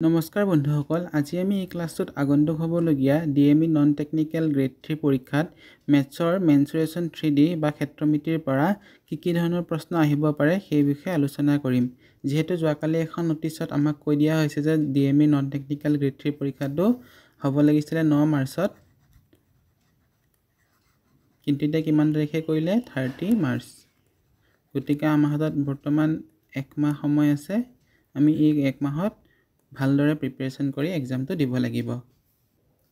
নমস্কাৰ বন্ধুসকল, আজি আমি এই ক্লাছটোত আগন্তুক হ'বলগীয়া ডিএমই নন টেকনিক্যাল গ্ৰেড 3 পৰীক্ষাত মেথছৰ মেনচুৰেশ্যন 3D বা ক্ষেত্ৰমিতিৰ পৰা কি ধৰণৰ প্ৰশ্ন আহিব পাৰে সেই বিষয়ে আলোচনা কৰিম। যিহেতু যোৱাকালি এখন নটিছত আমাক কৈ দিয়া হৈছে যে ডিএমই নন টেকনিক্যাল গ্ৰেড 3 পৰীক্ষাটো হ'ব লাগিছিলে 9 মাৰ্চত, কিন্তু এতিয়া কিমান তাৰিখে কৰিলে 30 মাৰ্চ। গতিকে আমাৰ হাতত বৰ্তমান একমাহ সময় আছে। আমি এই একমাহত ভালদৰে প্ৰিপাৰেশ্যন কৰি এক্সামটো দিব লাগিব।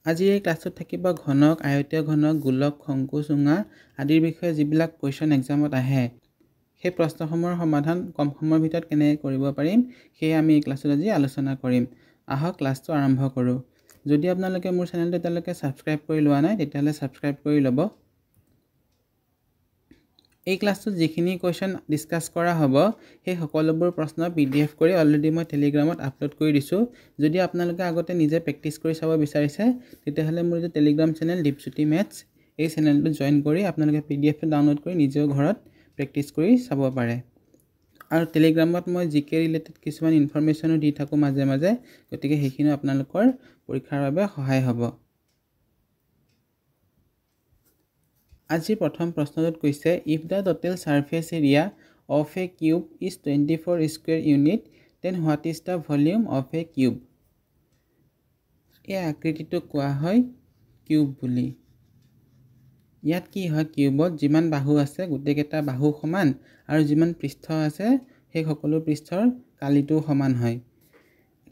আজি এই ক্লাছটোত থাকিব ঘনক, আয়তীয় ঘনক, গোলক, শংকু, চুঙা আদিৰ বিষয়ে যিবিলাক কুৱেশ্যন এক্সামত আহে, সেই প্ৰশ্নসমূহৰ সমাধান কম সময়ৰ ভিতৰত কেনেকৈ কৰিব পাৰিম সেয়ে আমি এই ক্লাছটোত আজি আলোচনা কৰিম। আহক ক্লাছটো আৰম্ভ কৰোঁ। যদি আপোনালোকে মোৰ চেনেলটো এতিয়ালৈকে ছাবস্ক্ৰাইব কৰি লোৱা নাই তেতিয়াহ'লে ছাবস্ক্ৰাইব কৰি ল'ব। এই ক্লাছটোত যিখিনি কুৱেশ্যন ডিছকাছ কৰা হ'ব সেই সকলোবোৰ প্ৰশ্ন PDF কৰি অলৰেডি মই টেলিগ্ৰামত আপলোড কৰি দিছোঁ। যদি আপোনালোকে আগতে নিজে প্ৰেক্টিছ কৰি চাব বিচাৰিছে তেতিয়াহ'লে মোৰ যে টেলিগ্ৰাম চেনেল দীপজ্যোতি মেথছ, এই চেনেলটো জইন কৰি আপোনালোকে PDFটো ডাউনলোড কৰি নিজেও ঘৰত প্ৰেক্টিছ কৰি চাব পাৰে। আৰু টেলিগ্ৰামত মই GK ৰিলেটেড কিছুমান ইনফৰমেশ্যনো দি থাকোঁ মাজে মাজে, গতিকে সেইখিনিও আপোনালোকৰ পৰীক্ষাৰ বাবে সহায় হ'ব। আজিৰ প্ৰথম প্ৰশ্নটোত কৈছে if the total surface area of a cube is 24 square unit then what is the volume of a cube. এই আকৃতিটোক কোৱা হয় কিউব বুলি। ইয়াত কি হয়, কিউবত যিমান বাহু আছে গোটেইকেইটা বাহু সমান আৰু যিমান পৃষ্ঠ আছে সেই সকলো পৃষ্ঠৰ কালিটোও সমান হয়।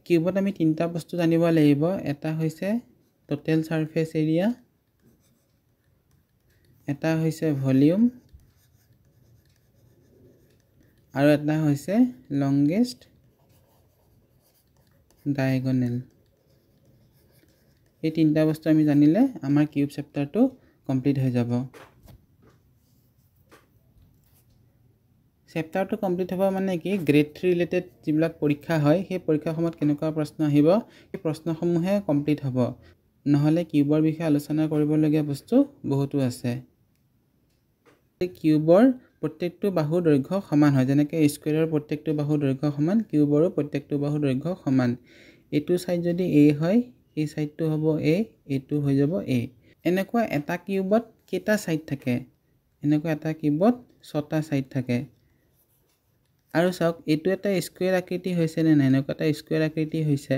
কিউবত আমি তিনিটা বস্তু জানিব লাগিব। এটা হৈছে টোটেল সাৰফেস এৰিয়া, এটা হৈছে ভলিউম আৰু এটা হৈছে লংগেষ্ট ডায়েগনেল। এই তিনিটা বস্তু আমি জানিলে আমাৰ কিউব চেপ্টাৰটো কমপ্লিট হৈ যাব। চেপ্টাৰটো কমপ্লিট হ'ব মানে কি, গ্ৰেড 3 ৰিলেটেড যিবিলাক পৰীক্ষা হয় সেই পৰীক্ষাসমূহত কেনেকুৱা প্ৰশ্ন আহিব সেই প্ৰশ্নসমূহে কমপ্লিট হ'ব। নহ'লে কিউবৰ বিষয়ে আলোচনা কৰিবলগীয়া বস্তু বহুতো আছে। কিউবৰ প্ৰত্যেকটো বাহুৰ দৈৰ্ঘ্য সমান হয়, যেনেকৈ স্কুৱেৰৰ প্ৰত্যেকটো বাহুৰ দৈৰ্ঘ্য সমান, কিউবৰো প্ৰত্যেকটো বাহুৰ দৈৰ্ঘ্য সমান। এইটো ছাইড যদি A হয়, এই ছাইডটো হ'ব A, এইটো হৈ যাব A। এনেকুৱা এটা কিউবত কেইটা ছাইড থাকে? এনেকুৱা এটা কিউবত 6টা ছাইড থাকে। আৰু চাওক, এইটো এটা স্কুৱেৰ আকৃতি হৈছে নে নাই? এনেকুৱা এটা স্কুৱেৰ আকৃতি হৈছে।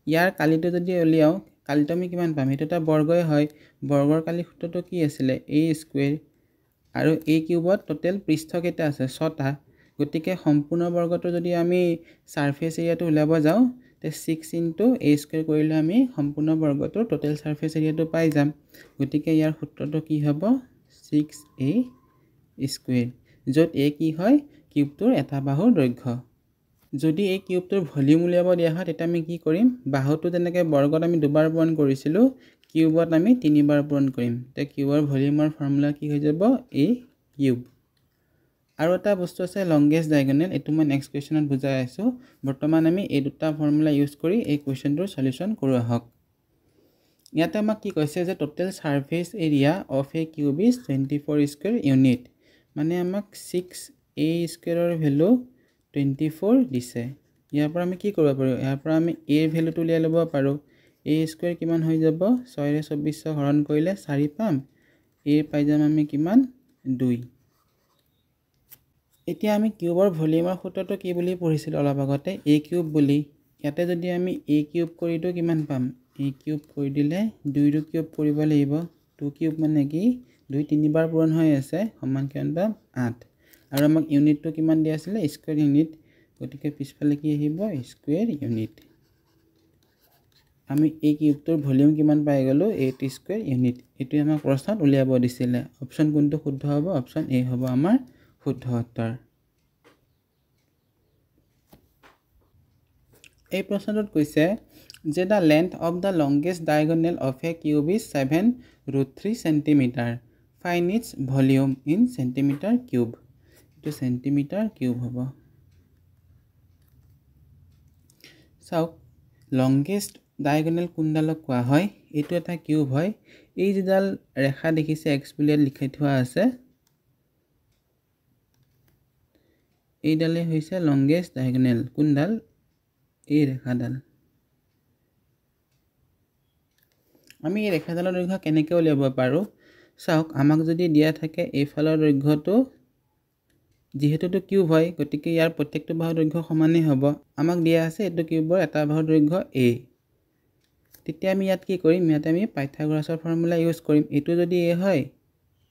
ইয়াৰ কালিটো যদি উলিয়াওঁ, কালিটো আমি কিমান পাম? এইটো এটা বৰ্গই হয়। বৰ্গৰ কালি সূত্ৰটো কি আছিলে? A square. আৰু এই কিউবত টোটেল পৃষ্ঠ কেইটা আছে? 6টা। গতিকে সম্পূৰ্ণ বৰ্গটো যদি আমি সাৰফেস এৰিয়াটো উলিয়াব যাওঁ তে 6 × A স্কুৱেৰ কৰিলে আমি সম্পূৰ্ণ বৰ্গটোৰ টোটেল সাৰফেস এৰিয়াটো পাই যাম। গতিকে ইয়াৰ সূত্ৰটো কি হ'ব? 6A স্কুৱেৰ, য'ত A কি হয়? কিউবটোৰ এটা বাহুৰ দৈৰ্ঘ্য। যদি এই কিউবটোৰ ভলিউম উলিয়াব দিয়া হয় তেতিয়া আমি কি কৰিম? বাহুটো যেনেকৈ বৰ্গত আমি 2বাৰ পূৰণ কৰিছিলোঁ, কিউবত আমি 3বাৰ পূৰণ কৰিম। তে কিউবৰ ভলিউমৰ ফৰ্মুলা কি হৈ যাব? A cube. আৰু এটা বস্তু আছে লংগেষ্ট ডায়েগনেল, এইটো মই নেক্সট কুৱেশ্যনত বুজাই আছোঁ। বৰ্তমান আমি এই দুটা ফৰ্মুলা ইউজ কৰি এই কুৱেশ্যনটোৰ সলিউশ্যন কৰোঁ আহক। ইয়াতে আমাক কি কৈছে যে total surface area of a cube is 24 square unit. মানে আমাক 6A স্কুৱেৰৰ ভেলু 24 দিছে। ইয়াৰ পৰা আমি কি কৰিব পাৰোঁ? ইয়াৰ পৰা আমি A ৰ ভেলুটো উলিয়াই ল'ব পাৰোঁ। A স্কুৱেৰ কিমান হৈ যাব? 6ৰে 24 হৰণ কৰিলে 4 পাম। A পাই যাম আমি কিমান? 2। এতিয়া আমি কিউবৰ ভলিউমৰ সূত্ৰটো কি বুলি পঢ়িছিলোঁ অলপ আগতে? A কিউব বুলি। ইয়াতে যদি আমি A কিউব কৰি দিওঁ কিমান পাম? A কিউব কৰি দিলে 2 কিউব কৰিব লাগিব। 2 কিউব মানে কি? 2 3বাৰ পূৰণ হৈ আছে, সমান কিমান পাম? 8। আৰু আমাক ইউনিটটো কিমান দিয়া আছিলে? Square unit. গতিকে পিছফালে কি আহিব? Square unit. আমি এই কিউবটোৰ ভলিউম কিমান পাই গ'লোঁ? 8 স্কুৱেৰ ইউনিট। এইটোৱে আমাক প্ৰশ্নত উলিয়াব দিছিলে। অপশ্যন কোনটো শুদ্ধ হ'ব? অপশ্যন A হ'ব আমাৰ শুদ্ধ উত্তৰ। এই প্ৰশ্নটোত কৈছে যে the length of the longest diagonal of a cube is 7√3 cm. Find its volume in centimetre cube. এইটো চেণ্টিমিটাৰ কিউব হ'ব। চাওক, লংগেষ্ট ডায়েগনেল কোনডালক কোৱা হয়? এইটো এটা কিউব হয়। এই যিডাল ৰেখা দেখিছে X বুলি লিখি থোৱা আছে, এইডালে হৈছে লংগেষ্ট ডায়েগনেল। কোনডাল? এই ৰেখাডাল। আমি এই ৰেখাডালৰ দৈৰ্ঘ্য কেনেকৈ উলিয়াব পাৰোঁ চাওক আমাক যদি দিয়া থাকে এইফালৰ দৈৰ্ঘ্যটো যিহেতুটো কিউব হয় গতিকে ইয়াৰ প্ৰত্যেকটো বাহুৰ দৈৰ্ঘ্য সমানেই হ'ব আমাক দিয়া আছে এইটো কিউবৰ এটা বাহুৰ দৈৰ্ঘ্য a তেতিয়া আমি ইয়াত কি কৰিম ইয়াতে আমি পাইথাগোৰাছৰ ফৰ্মুলা ইউজ কৰিম এইটো যদি a হয়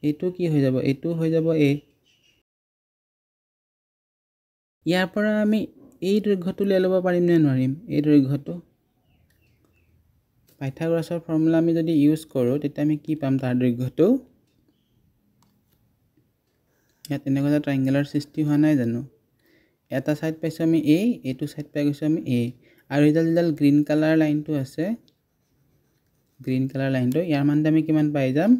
এইটো কি হৈ যাব এইটো হৈ যাব a ইয়াৰ পৰা আমি এই দৈৰ্ঘ্যটো লৈ ল'ব পাৰিম নে নোৱাৰিম এই দৈৰ্ঘ্যটো পাইথাগোৰাছৰ ফৰ্মুলা আমি যদি ইউজ কৰোঁ তেতিয়া আমি কি পাম তাৰ দৈৰ্ঘ্যটো ইয়াত এনেকুৱা এটা ট্ৰায়াঙ্গেলৰ সৃষ্টি হোৱা নাই জানো এটা সাইড পাইছো আমি a এইটো সাইড পাই গৈছো আমি a আৰু এইডাল গ্ৰীন কালাৰ লাইনটো আছে গ্ৰীন কালাৰ লাইনটো ইয়াৰ মানটো আমি কিমান পাই যাম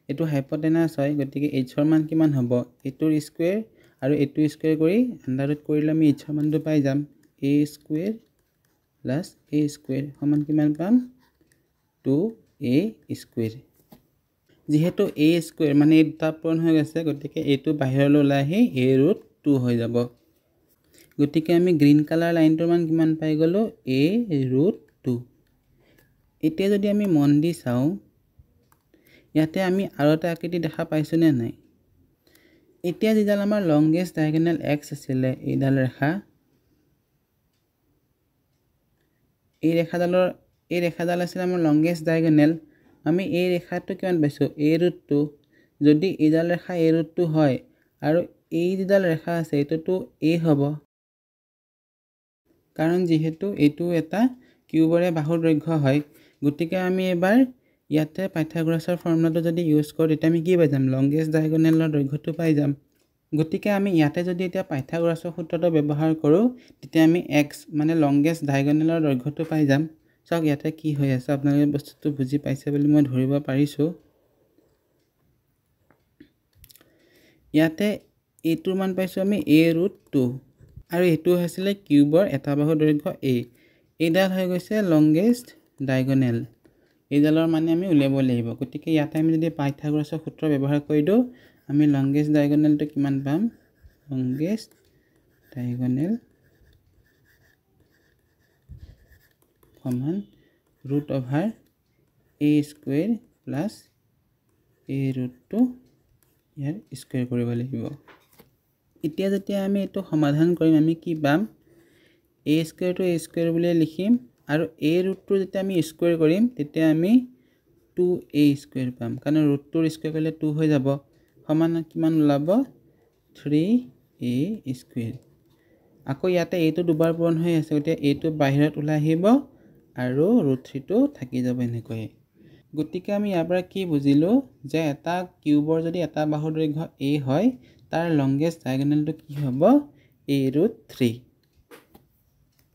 এইটো হাইপোটেনাছ হয় গতিকে h ৰ মান কিমান হ'ব এইটোৰ স্কয়াৰ আৰু এইটো স্কয়াৰ কৰি আন্ডাৰ কৰিলে আমি h ৰ মানটো পাই যাম a square plus a square সমান কিমান পাম 2a স্কয়াৰ যেহেতু a স্কয়াৰ মানে এই দুটা পূৰণ হৈ গৈছে গতিকে এইটো বাহিৰলৈ ওলাই আহি a√2 হৈ যাব গতিকে আমি গ্ৰীন কালাৰ লাইনটোৰ মান কিমান পাই গলো a√2 এতিয়া যদি আমি মন দি চাও ইয়াতে আমি আৰু এটা আকৃতি দেখা পাইছো নে নাই এতিয়া যিডাল আমাৰ লংগেষ্ট ডায়াগোনাল x আছিল এইডাল ৰেখা এই ৰেখাডাল আছিল আমাৰ লংগেষ্ট ডায়াগোনাল আমি এই ৰেখাটো কিমান পাইছো a√2 যদি এইডাল ৰেখা a√2 হয় আৰু এই যিডাল ৰেখা আছে এটোটো a হ'ব কাৰণ যেহেতু এটো এটা কিউবৰে বাহুৰ দৈৰ্ঘ্য হয় গতিকে আমি এবাৰ ইয়াতে পাইথাগোৰাছৰ ফৰ্মুলাটো যদি ইউজ কৰো তেতিয়া আমি কি পাই যাম লংগেষ্ট ডায়াগোনালৰ দৈৰ্ঘ্যটো পাই যাম গতিকে আমি ইয়াতে যদি এতিয়া পাইথাগোৰাছৰ সূত্ৰটো ব্যৱহাৰ কৰো তেতিয়া আমি x মানে লংগেষ্ট ডায়াগোনালৰ দৈৰ্ঘ্যটো পাই যাম চাওক ইয়াতে কি হৈ আছে আপোনালোকে বস্তুটো বুজি পাইছে বুলি মই ধৰিব পাৰিছো ইয়াতে এটোৰ মান পাইছো আমি a√2 আৰু এটো হৈছিল কিউবৰ এটা বাহুৰ দৈৰ্ঘ্য a এইডাল হৈ গৈছে লংগেষ্ট ডায়াগোনাল এইডালৰ মানে আমি উলিয়াব লাগিব গতিকে ইয়াতে আমি যদি পাইথাগোৰাছৰ সূত্ৰ ব্যৱহাৰ কৰি দিও আমি লংগেষ্ট ডায়াগোনালটো কিমান পাম লংগেষ্ট ডায়াগোনাল সমান √a square plus a√2 year square কৰিব লাগিব এতিয়া যেতিয়া আমি এটো সমাধান কৰিম আমি কি পাম a square to a square বুলি লিখিম আৰু a√2 যেতিয়া আমি স্কয়াৰ কৰিম তেতিয়া আমি 2a স্কয়াৰ পাম কাৰণ √2 স্কয়াৰ কৰিলে 2 হৈ যাব সমান কিমান ওলাব 3a স্কয়াৰ আকৌ ইয়াতে a টো দুবাৰ পূৰণ হৈ আছে গতিকে a টো বাহিৰত ওলাই আহিব আৰু √3 টো থাকি যাব এনেকৈ গতিকে আমি ইয়াৰ পৰা কি বুজিলো যে এটা কিউবৰ যদি এটা বাহুৰ দৈৰ্ঘ্য a হয় তাৰ লংগেষ্ট ডায়াগোনালটো কি হ'ব a√3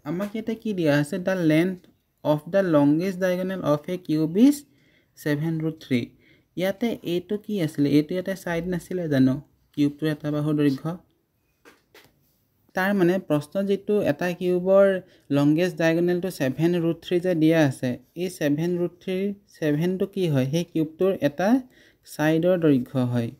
আমাক এটা কি দিয়া আছে the length of the longest diagonal of a cube is 7√3 ইয়াতে এইটো কি আছিল এইটো এটা সাইড নাছিল জানো কিউবটোৰ এটা বাহুৰ দৈৰ্ঘ্য তাৰ মানে প্ৰশ্ন যেটো এটা কিউবৰ লংগেষ্ট ডায়াগোনালটো 7√3 যে দিয়া আছে এই 7√3 7 টো কি হয় সেই কিউবটোৰ এটা সাইডৰ দৈৰ্ঘ্য হয়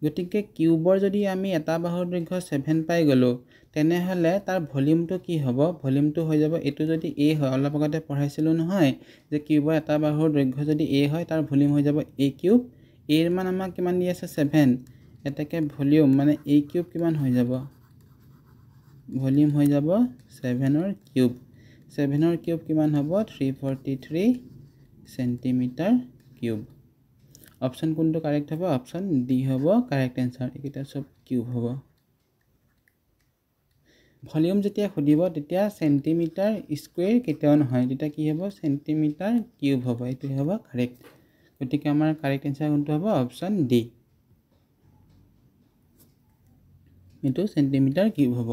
গতিকে কিউবৰ যদি আমি এটা বাহুৰ দৈৰ্ঘ্য 7 পাই গলো তেনে হলে তাৰ ভলিউমটো কি হ'ব ভলিউমটো হৈ যাব এটো যদি a হয় অলপ আগতে পঢ়াইছিলো নহয় যে কিউবৰ এটা বাহুৰ দৈৰ্ঘ্য যদি a হয় তাৰ ভলিউম হৈ যাব a কিউব a এর মান আমাক কিমান দি আছে 7 এটাকে ভলিউম মানে a কিউব কিমান হৈ যাব ভলিউম হৈ যাব 7 ৰ কিউব 7 ৰ কিউব কিমান হ'ব 343 সেন্টিমিটাৰ কিউব অপশন কোনটো কারেক্ট হবে অপশন ডি হ'ব কারেক্ট आंसर এটা সব কিউব হ'ব ভলিউম যেতিয়া খুদিব তেতিয়া সেন্টিমিটাৰ স্কয়াৰ কেতিয়াও নহয় তেতিয়া কি হ'ব সেন্টিমিটাৰ কিউব হ'ব এটো হ'ব কাৰেক্ট গতিকে আমাৰ কাৰেক্ট आंसर কোনটো হ'ব অপশন ডি এটো সেন্টিমিটাৰ কিউব হ'ব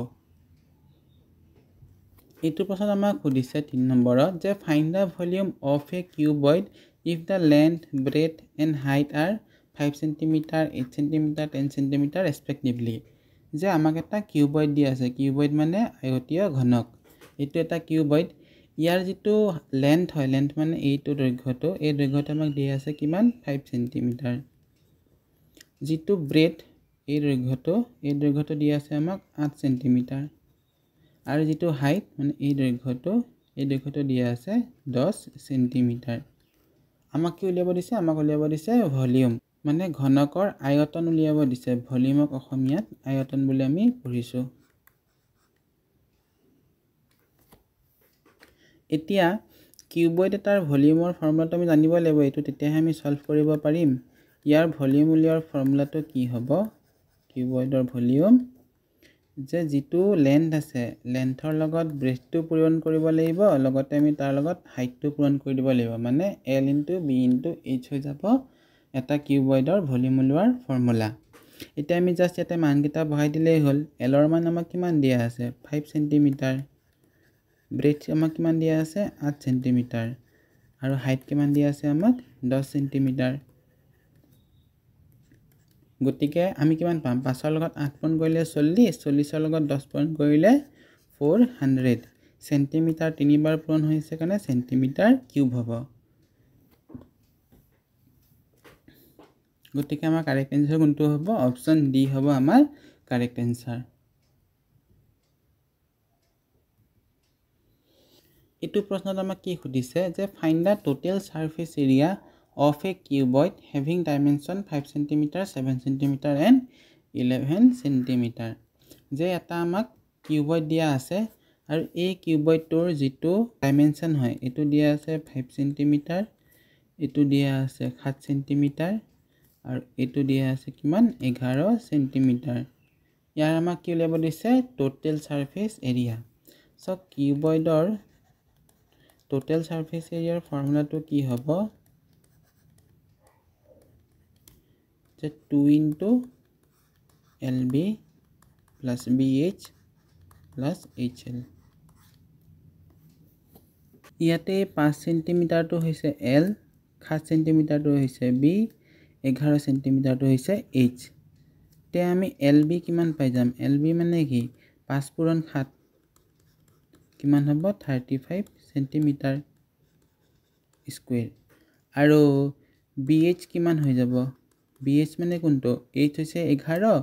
এটো প্ৰশ্ন আমাক খুদিছে 3 নম্বৰত যে find da volume of A cuboid if the length breadth and height are 5 cm 8 cm 10 cm respectively যে আমাক এটা কিউবয়েড দি আছে কিউবয়েড মানে আয়তীয় ঘনক এটো এটা কিউবয়েড ইয়াৰ যেটো লেন্থ হয় লেন্থ মানে এইটো দৈৰ্ঘ্যটো এই দৈৰ্ঘ্যটো আমাক দি আছে কিমান 5 cm যেটো ব্ৰেথ এই দৈৰ্ঘ্যটো দি আছে আমাক 8 cm আৰু যেটো হাইট মানে এই দৈৰ্ঘ্যটো দিয়া আছে 10 cm আমাক কি উলিয়াব দিছে? আমাক উলিয়াব দিছে ভলিউম, মানে ঘনকৰ আয়তন উলিয়াব দিছে। ভলিউমক অসমীয়াত আয়তন বুলি আমি পঢ়িছোঁ। এতিয়া কিউবইড এটাৰ ভলিউমৰ ফৰ্মুলাটো আমি জানিব লাগিব, এইটো তেতিয়াহে আমি সলভ কৰিব পাৰিম। ইয়াৰ ভলিউম উলিওৱাৰ ফৰ্মুলাটো কি হ'ব? কিউবইডৰ ভলিউম যে যিটো লেন্থ আছে, লেন্থৰ লগত ব্ৰেথটো পূৰণ কৰিব লাগিব, লগতে আমি তাৰ লগত হাইটটো পূৰণ কৰি দিব লাগিব, মানে L × B × H হৈ যাব এটা কিউবইডৰ ভলিউম উলিওৱাৰ ফৰ্মুলা। এতিয়া আমি জাষ্ট ইয়াতে মানকেইটা বহাই দিলেই হ'ল। এলৰ মান আমাক কিমান দিয়া আছে? 5 চেণ্টিমিটাৰ। ব্ৰেথ আমাক কিমান দিয়া আছে? 8 চেণ্টিমিটাৰ। আৰু হাইট কিমান দিয়া আছে আমাক? 10 চেণ্টিমিটাৰ। গতিকে আমি কিমান পাম? 5ৰ লগত 8 পূৰণ কৰিলে 40, 40ৰ লগত 10 পূৰণ কৰিলে 400 চেণ্টিমিটাৰ। 3বাৰ পূৰণ হৈছে কাৰণে চেণ্টিমিটাৰ কিউব হ'ব। গতিকে আমাৰ কাৰেক্ট এনচাৰ কোনটো হ'ব? অপশ্যন ডি হ'ব আমাৰ কাৰেক্ট এনচাৰ। এইটো প্ৰশ্নত আমাক কি সুধিছে যে find the total surface area of a cuboid having dimension 5 centimetre, 7 centimetre and 11 centimetre. যে এটা আমাক কিউবইড দিয়া আছে আৰু এই কিউবইডটোৰ যিটো ডাইমেনশ্যন হয় এইটো দিয়া আছে 5 চেণ্টিমিটাৰ, এইটো দিয়া আছে 7 চেণ্টিমিটাৰ আৰু এইটো দিয়া আছে কিমান? 11 চেণ্টিমিটাৰ। ইয়াৰ আমাক কি উলিয়াব দিছে? Total surface area. সো কিউবইডৰ টোটেল সাৰফেস এৰিয়াৰ ফৰ্মুলাটো কি হ'ব? যে 2 × LB + BH + HL। ইয়াতে 5 চেণ্টিমিটাৰটো হৈছে L, 7 চেণ্টিমিটাৰটো হৈছে B, 11 চেণ্টিমিটাৰটো হৈছে H। এতিয়া আমি LB কিমান পাই যাম? LB মানে কি? 5 × 7 কিমান হ'ব? 35 চেণ্টিমিটাৰ স্কুৱেৰ। আৰু BH কিমান হৈ যাব? BH মানে কোনটো? H হৈছে 11,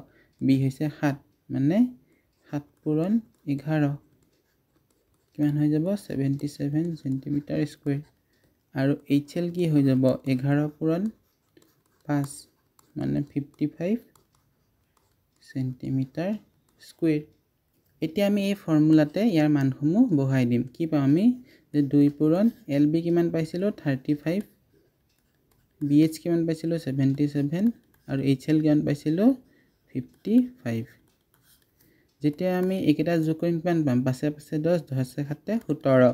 B হৈছে 7, মানে 7 × 11 কিমান হৈ যাব? 77 চেণ্টিমিটাৰ স্কুৱেৰ। আৰু HL কি হৈ যাব? 11 × 5 মানে 55 চেণ্টিমিটাৰ স্কুৱেৰ। এতিয়া আমি এই ফৰ্মুলাতে ইয়াৰ মানসমূহ বহাই দিম। কি পাম আমি? যে 2 × LB কিমান পাইছিলোঁ? 35, BH কিমান পাইছিলোঁ? 77 আৰু HL কিমান পাইছিলোঁ? 55। যেতিয়া আমি এইকেইটা যোগ কৰিম কিমান পাম? 5 × 5 = 10, 10 × 7 = 17,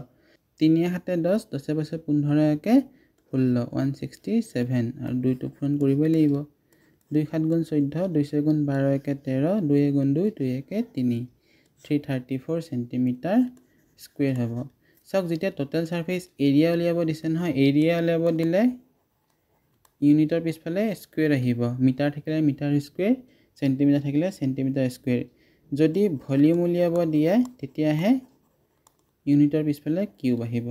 3 × 7 = 10, 10 × 5 = 15, 16, 167 আৰু 2টো পূৰণ কৰিবই লাগিব। 2 × 7 = 14, 2 × 4 = 12, 1 = 13, 2 × 2 = 2, 2 × 1 = 3, 334 চেণ্টিমিটাৰ স্কুৱেৰ হ'ব। চাওক যেতিয়া টোটেল সাৰফেস এৰিয়া উলিয়াব দিছে নহয়, এৰিয়া উলিয়াব দিলে ইউনিটৰ পিছফালে স্কুৱেৰ আহিব। মিটাৰ থাকিলে মিটাৰ স্কুৱেৰ, চেণ্টিমিটাৰ থাকিলে চেণ্টিমিটাৰ স্কুৱেৰ। যদি ভলিউম উলিয়াব দিয়ে তেতিয়াহে ইউনিটৰ পিছফালে কিউব আহিব।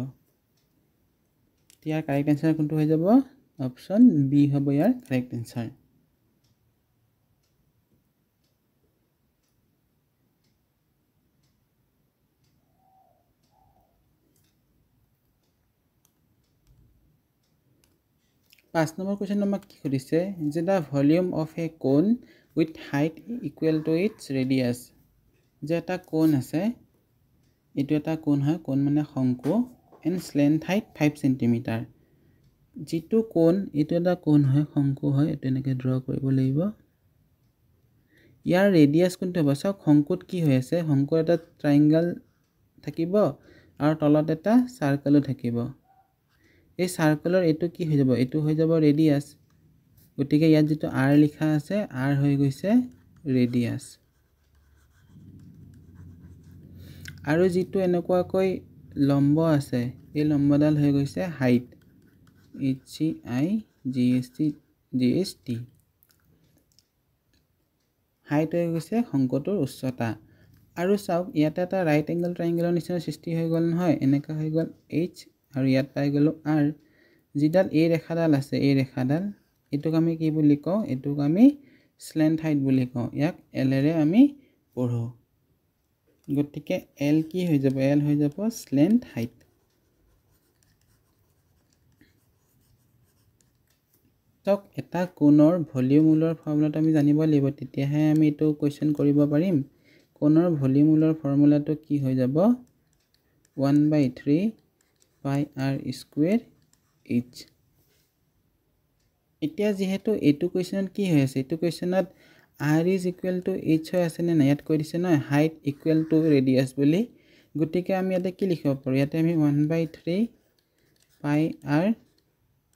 ইয়াৰ কাৰেক্ট এনচাৰ কোনটো হৈ যাব? অপশ্যন বি হ'ব ইয়াৰ কাৰেক্ট এনচাৰ। পাঁচ নম্বৰ কুৱেশ্যন আমাক কি সুধিছে? যে the volume of a cone with height equal to its radius. যে এটা কোন আছে, এইটো এটা কোন হয়, কোন মানে শংকু, এণ্ড স্লেণ্ট হাইট 5 চেণ্টিমিটাৰ। যিটো কোন, এইটো এটা কোন হয়, শংকু হয়, এইটো এনেকৈ ড্ৰ কৰিব লাগিব। ইয়াৰ ৰেডিয়াছ কোনটো হ'ব? চাওক শংকুত কি হৈ আছে? শংকুৰ এটা ট্ৰাইংগল থাকিব আৰু তলত এটা চাৰ্কলো থাকিব। এই চাৰ্কলৰ এইটো কি হৈ যাব? এইটো হৈ যাব ৰেডিয়াছ। গতিকে ইয়াত যিটো R লিখা আছে, R হৈ গৈছে ৰেডিয়াছ। আৰু যিটো এনেকুৱাকৈ লম্ব আছে, এই লম্বডাল হৈ গৈছে হাইট, HIGHT। হাইট হৈ গৈছে শংকুটোৰ উচ্চতা। আৰু চাওক ইয়াতে এটা ৰাইট এংগল ট্ৰাইংগলৰ নিচিনা সৃষ্টি হৈ গ'ল নহয়, এনেকুৱা হৈ গ'ল H আৰু ইয়াত পাই গ'লোঁ R। যিডাল এই ৰেখাডাল আছে, এই ৰেখাডাল, এইটোক আমি কি বুলি কওঁ? এইটোক আমি স্লেণ্ট হাইট বুলি কওঁ। ইয়াক এলেৰে আমি পঢ়োঁ। গতিকে L কি হৈ যাব? L হৈ যাব স্লেণ্ট হাইট। চাওক এটা কোণৰ ভলিউম ওলোৱাৰ ফৰ্মুলাটো আমি জানিব লাগিব, তেতিয়াহে আমি এইটো কুৱেশ্যন কৰিব পাৰিম। কোণৰ ভলিউম ওলোৱাৰ ফৰ্মুলাটো কি হৈ যাব 1/3 পাই r স্কুৱেৰ h। এতিয়া যিহেতু এইটো কুৱেশ্যনত কি হৈ আছে, এইটো কুৱেশ্যনত r is equal to h হৈ আছে নে নাই, ইয়াত কৈ দিছে নহয় হাইট ইকুৱেল টু ৰেডিয়াছ বুলি। গতিকে আমি ইয়াতে কি লিখিব পাৰোঁ, ইয়াতে আমি 1/3 পাই r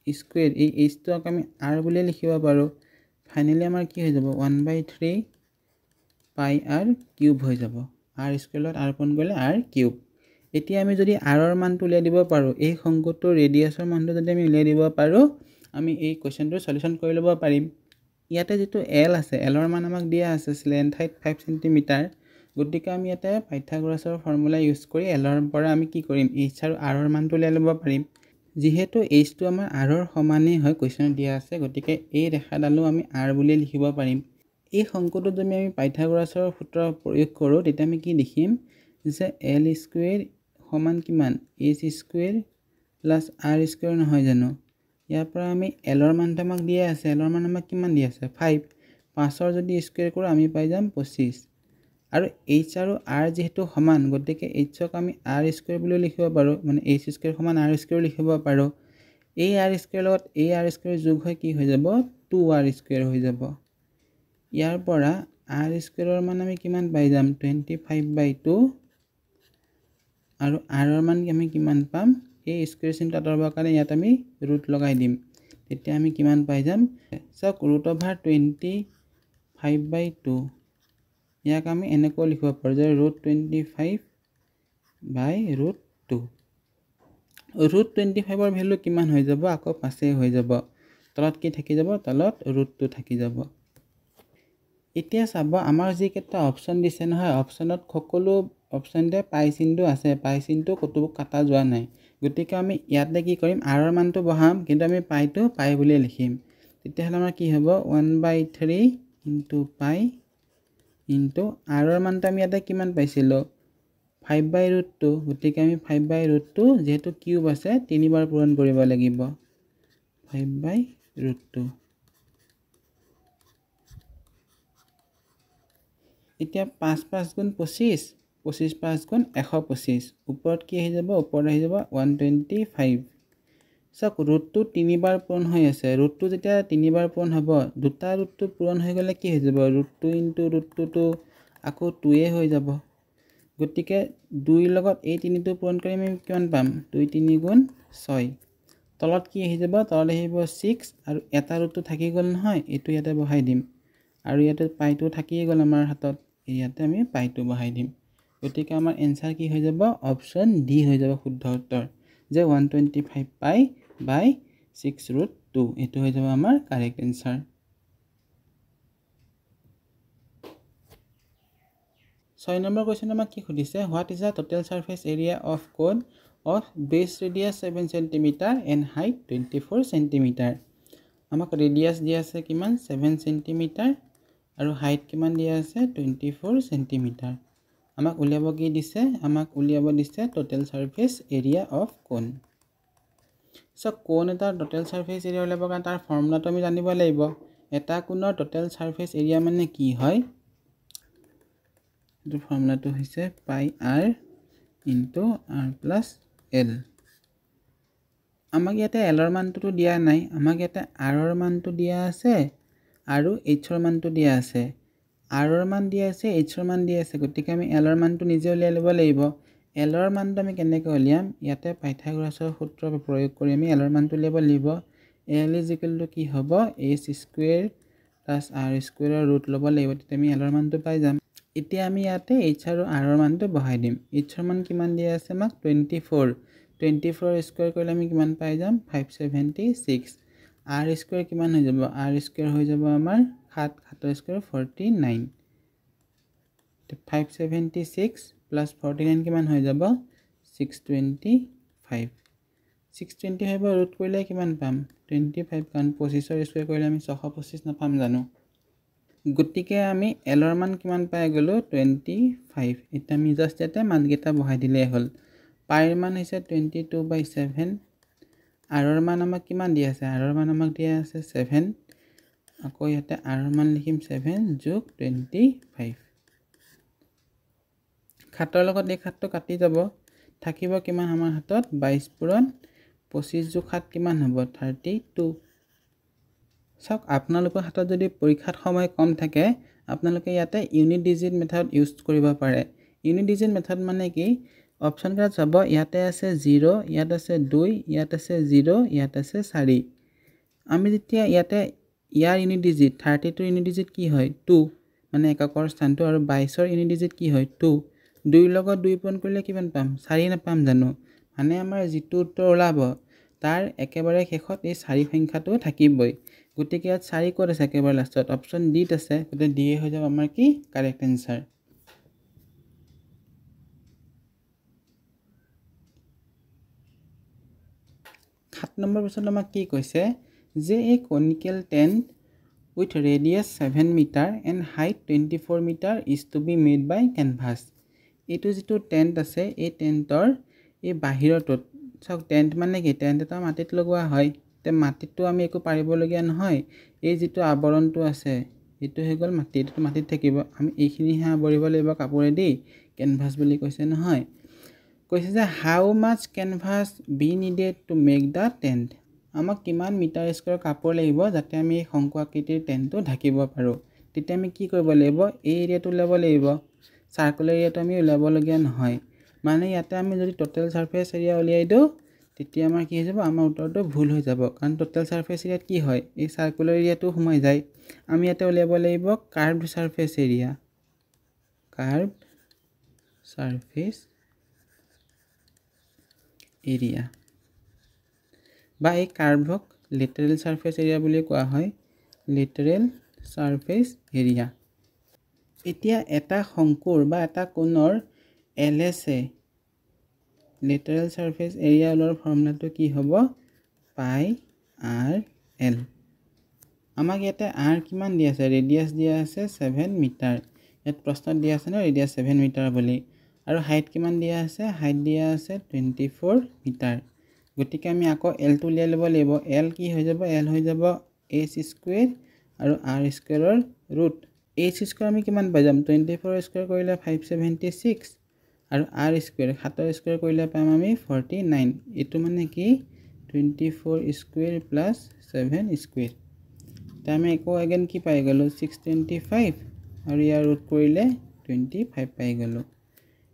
স্কুৱেৰ, এই এইচটোক আমি r বুলি লিখিব পাৰোঁ। ফাইনেলি আমাৰ কি হৈ যাব 1/3 পাই r কিউব হৈ যাব, r স্কুৱেৰত r পূৰণ কৰিলে r কিউব। এতিয়া আমি যদি rৰ মানটো উলিয়াই দিব পাৰোঁ, এই শংকুটোৰ ৰেডিয়াছৰ মানটো যদি আমি উলিয়াই দিব পাৰোঁ, আমি এই কুৱেশ্যনটোৰ সলিউশ্যন কৰি ল'ব পাৰিম। ইয়াতে যিটো এল আছে, এলৰ মান আমাক দিয়া আছে লেন্থ হাইট 5 সেণ্টিমিটাৰ। গতিকে আমি ইয়াতে পাইথাগোৰাছৰ ফৰ্মুলা ইউজ কৰি এলৰ পৰা আমি কি কৰিম, এইচ আৰু আৰৰ মানটো উলিয়াই ল'ব পাৰিম। যিহেতু এইচটো আমাৰ আৰৰ সমানেই হয় কুৱেশ্যনত দিয়া আছে, গতিকে এই ৰেখাডালো আমি আৰ বুলি লিখিব পাৰিম। এই শংকুটোত যদি আমি পাইথাগোৰাছৰ সূত্ৰ প্ৰয়োগ কৰোঁ, তেতিয়া আমি কি লিখিম যে এল স্কুৱেৰ সমান কিমান H square plus R square নহয় জানো। ইয়াৰ পৰা আমি এলৰ মানটো আমাক দিয়া আছে, এলৰ মান আমাক কিমান দিয়া আছে 5, 5ৰ যদি স্কুৱেৰ কৰোঁ আমি পাই যাম 25। আৰু এইচ আৰু আৰ যিহেতু সমান, গতিকে এইচক আমি আৰ স্কুৱেৰ বুলিও লিখিব পাৰোঁ, মানে এইচ স্কুৱেৰ সমান আৰ স্কুৱেৰ লিখিব পাৰোঁ। এই আৰ স্কুৱেৰ লগত এই আৰ স্কুৱেৰ যোগ হৈ কি হৈ যাব 2r স্কুৱেৰ হৈ যাব। ইয়াৰ পৰা আৰ স্কুৱেৰৰ মান আমি কিমান পাই যাম 25/2, আৰু আৰৰ মান আমি কিমান পাম, এই স্কুৱেৰ চিনটো আঁতৰাবৰ কাৰণে ইয়াত আমি ৰুট লগাই দিম, তেতিয়া আমি কিমান পাই যাম চাওক √25/2। ইয়াক আমি এনেকৈ লিখিব পাৰোঁ যে √25/√2। √25ৰ ভেলু কিমান হৈ যাব, আকৌ 5 হৈ যাব, তলত কি থাকি যাব, তলত √2 থাকি যাব। এতিয়া চাব আমাৰ যিকেইটা অপশ্যন দিছে নহয়, অপশ্যনত সকলো অপশ্যনতে পাই চিনটো আছে, পাই চিনটো ক'তো কাটা যোৱা নাই। গতিকে আমি ইয়াতে কি কৰিম, আৰৰ মানটো বহাম, কিন্তু আমি পাইটো পাই বুলিয়ে লিখিম। তেতিয়াহ'লে আমাৰ কি হ'ব 1/3 ইনটু পাই ইনটু আৰৰ মানটো আমি ইয়াতে কিমান পাইছিলোঁ 5/√2, গতিকে আমি 5/√2 যিহেতু কিউব আছে 3বাৰ পূৰণ কৰিব লাগিব 5/√2। এতিয়া 5 × 5 = 25, 25 × 5 = 125। ওপৰত কি আহি যাব, ওপৰত আহি যাব 125। চাওক ৰুটটো 3বাৰ পূৰণ হৈ আছে, ৰুটটো যেতিয়া 3বাৰ পূৰণ হ'ব, দুটা ৰুটটো পূৰণ হৈ গ'লে কি হৈ যাব √2 × √2টো আকৌ 2 হৈ যাব। গতিকে 2ৰ লগত এই 3টো পূৰণ কৰি আমি কিমান পাম 2 × 3 = 6। তলত কি আহি যাব, তলত আহিব 6, আৰু এটা ৰুটটো থাকি গ'ল নহয়, এইটো ইয়াতে বহাই দিম, আৰু ইয়াতে পাইটো থাকিয়ে গ'ল আমাৰ হাতত, ইয়াতে আমি পাইটো বহাই দিম। গতিকে আমাৰ এনচাৰ কি হৈ যাব, অপশ্যন ডি হৈ যাব শুদ্ধ উত্তৰ, যে 125 পাই/6√2, এইটো হৈ যাব আমাৰ কাৰেক্ট এনচাৰ। 6 নম্বৰ কুৱেশ্যন আমাক কি সুধিছে, what is the total surface area of কোন অফ বেছ ৰেডিয়াছ 7 সেণ্টিমিটাৰ এণ্ড হাইট 24 সেণ্টিমিটাৰ। আমাক ৰেডিয়াছ দিয়া আছে কিমান 7 সেণ্টিমিটাৰ, আৰু হাইট কিমান দিয়া আছে 24 সেণ্টিমিটাৰ। আমাক উলিয়াব কি দিছে, আমাক উলিয়াব দিছে টোটেল সাৰফেস এৰিয়া অফ কোন। সো কোন এটাৰ টোটেল সাৰফেস এৰিয়া উলিয়াবৰ কাৰণে তাৰ ফৰ্মুলাটো আমি জানিব লাগিব। এটা কোণৰ টোটেল সাৰফেস এৰিয়া মানে কি হয়, এইটো ফৰ্মুলাটো হৈছে পাই r into r plus L. আমাক ইয়াতে এলৰ মানটো দিয়া নাই, আমাক ইয়াতে আৰৰ মানটো দিয়া আছে আৰু এইচৰ মানটো দিয়া আছে। আৰৰ মান দিয়া আছে, এইচৰ মান দিয়া আছে, গতিকে আমি এলৰ মানটো নিজে উলিয়াই ল'ব লাগিব। এলৰ মানটো আমি কেনেকৈ উলিয়াম, ইয়াতে পাইথাগোৰাছৰ সূত্ৰ প্ৰয়োগ কৰি আমি এলৰ মানটো উলিয়াব লাগিব। এল ইজ ইকুৱেল টু কি হ'ব এইচ স্কুৱেৰ প্লাছ আৰ স্কুৱেৰৰ ৰুট ল'ব লাগিব, তেতিয়া আমি এলৰ মানটো পাই যাম। এতিয়া আমি ইয়াতে এইচ আৰু আৰৰ মানটো বহাই দিম। এইচৰ মান কিমান দিয়া আছে আমাক 24, 24 স্কুৱেৰ কৰিলে আমি কিমান পাই যাম 576। আৰ স্কুৱেৰ কিমান হৈ যাব, আৰ স্কুৱেৰ হৈ যাব আমাৰ 7, 7 স্কুৱেৰ 49। 576 প্লাছ 49 কিমান হৈ যাব 625। 625 ৰুট কৰিলে কিমান পাম 25, কাৰণ 25ৰ স্কুৱেৰ কৰিলে আমি 625 নাপাম জানো। গতিকে আমি এলৰ মান কিমান পাই গ'লোঁ 25। এতিয়া আমি জাষ্ট ইয়াতে মানকেইটা বহাই দিলেই হ'ল। পাইৰ মান হৈছে 22/7, আৰৰ মান আমাক কিমান দিয়া আছে আৰৰ মান আমাক দিয়া আছে 7 আকৌ ইয়াতে আৰৰ মান লিখিম 7 যোগ 25 খাতৰ লগত এই খাতটো কাটি যাব থাকিব কিমান আমাৰ হাতত 22 পূৰণ 25 যোগ 7 কিমান হ'ব 32 চাওক আপোনালোকৰ হাতত যদি পৰীক্ষাত সময় কম থাকে আপোনালোকে ইয়াতে ইউনিট ডিজিট মেথড ইউজ কৰিব পাৰে ইউনিট ডিজিট মেথড মানে কি অপচন কেইটা চাব ইয়াতে আছে 0 ইয়াত আছে 2 ইয়াত আছে 0 ইয়াত আছে 4 আমি যেতিয়া ইয়াতে ইয়াৰ ইউনিট ডিজিট 32 ইউনিট ডিজিট কি হয় 2 মানে এককৰ স্থানটো আৰু 22 ৰ ইউনিট ডিজিট কি হয় 2 2 লগত 2 পূৰণ কৰিলে কিমান পাম 4 নাপাম জানো মানে আমাৰ যিটো উত্তৰ ওলাব তাৰ একেবাৰে শেষত এই 4 সংখ্যাটো থাকিবই গতিকে ইয়াত 4 ক'ত আছে একেবাৰে লাষ্টত অপচন ডিত আছে গতিকে ডি হৈ যাব আমাৰ কি কাৰেক্ট এনসাৰ 7 নম্বৰ প্ৰশ্নত আমাক কি কৈছে যে এই কনিকেল tent with radius 7 meter and height 24 meter is to be made by canvas এইটো যেটো টেন্ট আছে এই টেন্টৰ এই বাহিৰটোত চাওক টেন্ট মানে কি টেন্ট এটা মাটিত লগোৱা হয় তে মাটিটো আমি একো পাৰিব লগিয়া নহয় এই যেটো আবৰণটো আছে এটো হৈ গল মাটিত থাকিব আমি এইখিনি হা বৰিব লাগিব কাপোৰেদি canvas বুলি কৈছে নহয় কৈছে যে how much canvas be needed to make the tent আমাক কিমান মিটাৰ স্কয়াৰ কাপোৰ লাগিব যাতে আমি এই শংকু আকৃতিৰ টেন্টটো ঢাকিব পাৰো তেতিয়া আমি কি কৰিব লাগিব এই এৰিয়াটো ল'ব লাগিব সাৰ্কুলাৰ এৰিয়াটো আমি উলাব লগিয়া নহয় মানে ইয়াতে আমি যদি টোটাল সাৰফেস এৰিয়া উলিয়াই দিও তেতিয়া আমাৰ কি হৈ যাব আমাৰ উত্তৰটো ভুল হৈ যাব কাৰণ টোটাল সাৰফেস এৰিয়াত কি হয় এই সাৰ্কুলাৰ এৰিয়াটো সোমাই যায় আমি ইয়াতে উলিয়াব লাগিব curved surface area curved surface area বা এই কাৰ্ভক লেটাৰেল সাৰফেস এৰিয়া বুলি কোৱা হয় লেটাৰেল সাৰফেস এৰিয়া এতিয়া এটা শংকুৰ বা এটা কোণৰ LSA লেটাৰেল সাৰফেস এৰিয়া ওলৰ ফৰ্মুলাটো কি হ'ব পাই RL আমাক ইয়াতে r কিমান দিয়া আছে ৰেডিয়াস দিয়া আছে 7 মিটাৰ ইয়াত প্ৰশ্নত দিয়া আছে ন ৰেডিয়াস 7 মিটাৰ বুলি আৰু হাইট কিমান দিয়া আছে হাইট দিয়া আছে 24 মিটাৰ গতিকে আমি আকৌ L টো উলিয়াই ল'ব লাগিব L কি হৈ যাব L হৈ যাব h স্কয়াৰ আৰু r স্কয়াৰৰ ৰুট h স্কয়াৰ আমি কিমান পাই যাম 24 স্কয়াৰ কৰিলে 576 আৰু r স্কয়াৰ 7 স্কয়াৰ কৰিলে পাম আমি 49 এটো মানে কি 24 স্কয়াৰ প্লাস 7 স্কয়াৰ তা আমি আকৌ अगेन কি পাই গলো 625 আৰু ইয়াৰ ৰুট কৰিলে 25 পাই গলো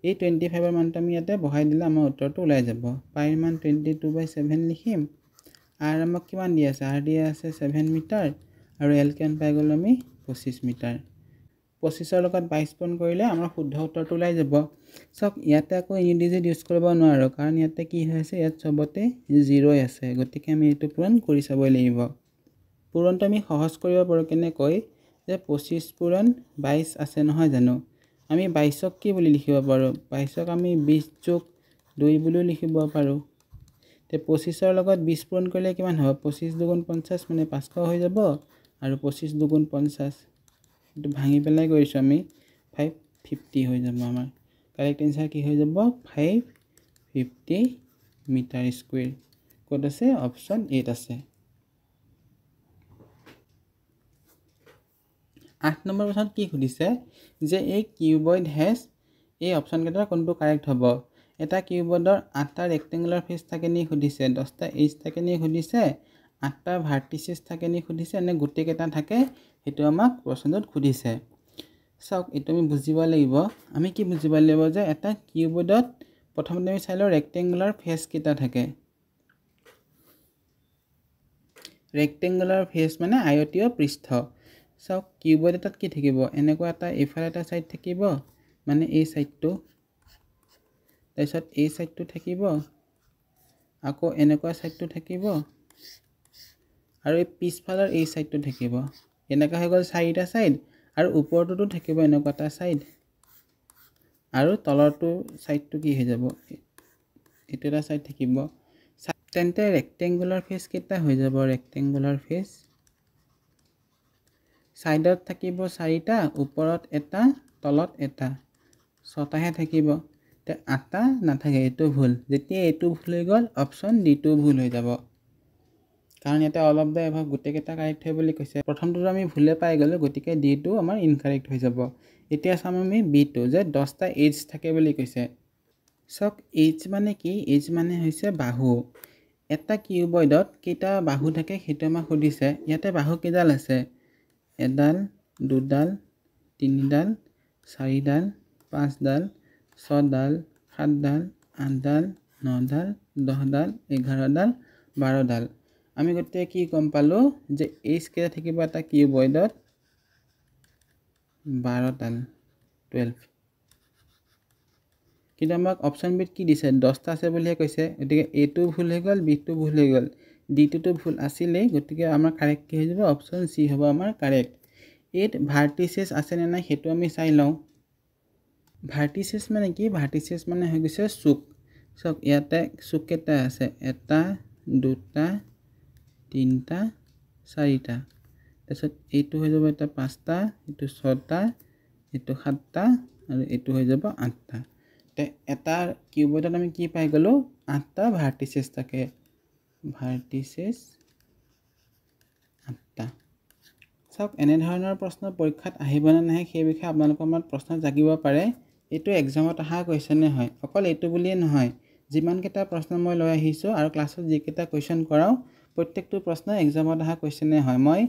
এই 25 ৰ মানটো আমি ইয়াতে বহাই দিলে আমাৰ উত্তৰটো ওলাই যাব পাইৰ মান 22/7 লিখিম r আমাক কিমান দিয়া আছে r দিয়া আছে 7 মিটাৰ আৰু l কিমান পাই গলো আমি 25 মিটাৰ 25 ৰ লগত 22 পূৰণ কৰিলে আমাৰ শুদ্ধ উত্তৰটো ওলাই যাব সক ইয়াতে আকৌ ইনডিজিট ইউজ কৰিব নোৱাৰো কাৰণ ইয়াতে কি হৈছে ইয়াত সবতে 0 আছে গতিকে আমি এটো পূৰণ কৰি চাবই লাগিব পূৰণটো আমি সহজ কৰিব পাৰো কেনে কই যে 25 পূৰণ 22 আছে নহয় জানো আমি 22 ক কি বুলি লিখিব পাৰো 22 ক আমি 20 যোগ 2 বুলি লিখিব পাৰো তে 25 ৰ লগত 20 পূৰণ কৰিলে কিমান হ'ব 25 দুগুণ 50 মানে 500 হৈ যাব আৰু 25 দুগুণ 50 এটো ভাঙি পেলাই কৰিছো আমি 550 হৈ যাব আমাৰ কাৰেক্ট আনসাৰ কি হৈ যাব 550 মিটাৰ স্কয়াৰ কোড আছে অপচন 8 আছে 8 নম্বৰ প্ৰশ্নত কি খুদিছে যে এই কিউবয়েড হেজ এই অপচন কেইটা কোনটো কাৰেক্ট হ'ব এটা কিউবয়েডৰ 8টা ৰেক্টেঙ্গুলাৰ ফেস থাকে নি খুদিছে 10টা এজ থাকে নি খুদিছে 8টা ভাৰ্টিসেস থাকে নি খুদিছে নে গুটে কেটা থাকে হেতু আমাক প্ৰশ্নত খুদিছে সক এটো আমি বুজিব লাগিব আমি কি বুজিব লাগিব যে এটা কিউবয়েডত প্ৰথমতে আমি চাইলো ৰেক্টেঙ্গুলাৰ ফেস কেটা থাকে ৰেক্টেঙ্গুলাৰ ফেস মানে আয়তীয় পৃষ্ঠ সক কিউবয়েড এটাত কি থাকিব এনেকুৱা এটা এফালে এটা সাইড থাকিব মানে এই সাইডটো তাৰছত এই সাইডটো থাকিব আকৌ এনেকুৱা সাইডটো থাকিব আৰু এই পিছফালৰ এই সাইডটো থাকিব এনেকা হৈ গল চাৰিটা সাইড আৰু ওপৰটোটো থাকিব এনেকুৱা এটা সাইড আৰু তলৰটো সাইডটো কি হৈ যাব এটো এটা সাইড থাকিব তেন্তে ৰেক্টেঙ্গুলাৰ ফেস কেটা হৈ যাব ৰেক্টেঙ্গুলাৰ ফেস সাইডত থাকিব চাৰিটা ওপৰত এটা তলত এটা ছটাহে থাকিব তে আটা নাথাকে এটো ভুল যেতিয়া এটো ভুল হৈ গল অপচন ডি টো ভুল হৈ যাব কাৰণ ইয়াতে অল অফ দ্য এভাব গোটেইকেইটা কাৰেক্ট হয় বুলি কৈছে। প্ৰথমটোতো আমি ভুলে পাই গ'লোঁ, গতিকে ডিটো আমাৰ ইনকাৰেক্ট হৈ যাব। এতিয়া চাম আমি বিটো, যে 10টা এজ থাকে বুলি কৈছে। চাওক এজ মানে কি? এজ মানে হৈছে বাহু। এটা কিউবইডত কেইটা বাহু থাকে সেইটো আমাক সুধিছে। ইয়াতে বাহু কেইডাল আছে? এডাল, দুডাল, তিনিডাল, চাৰিডাল, পাঁচডাল, ছডাল, সাতডাল, আঠডাল, নডাল, 10ডাল, 11ডাল, 12ডাল। আমি গতিকে কি গম পালোঁ যে এজ কেইটা থাকিব এটা কিউবইডত? 12ডাল, 12। কিন্তু আমাক অপশ্যন বিত কি দিছে? 10টা আছে বুলিহে কৈছে। গতিকে এটো ভুল হৈ গ'ল, বিটো ভুল হৈ গ'ল, ডিটোতো ভুল আছিলেই। গতিকে আমাৰ কাৰেক্ট কি হৈ যাব? অপশ্যন চি হ'ব আমাৰ কাৰেক্ট। এইত ভাৰ্টিচেছ আছেনে নাই সেইটো আমি চাই লওঁ। ভাৰ্টিচেছ মানে কি? ভাৰ্টিচেছ মানে হৈ গৈছে চুক। চাওক ইয়াতে চুক কেইটা আছে? 1, 2, 3, 4। তাৰপিছত এইটো হৈ যাব এটা 5টা, এইটো 6টা, এইটো 7টা, আৰু এইটো হৈ যাব 8টা। এটা কিউবইডত আমি কি পাই গ'লোঁ? 8টা ভাৰ্টিচেছ থাকে। ভাৰ্টিচেছ 8টা। চাওক এনেধৰণৰ প্ৰশ্ন পৰীক্ষাত আহিবনে নাহে সেই বিষয়ে আপোনালোকৰ মনত প্ৰশ্ন জাগিব পাৰে। এইটো এক্সামত অহা কুৱেশ্যনে হয়। অকল এইটো বুলিয়ে নহয়, যিমানকেইটা প্ৰশ্ন মই লৈ আহিছোঁ আৰু ক্লাছত যিকেইটা কুৱেশ্যন কৰাওঁ, প্ৰত্যেকটো প্ৰশ্ন এক্সামত অহা কুৱেশ্যনে হয়। মই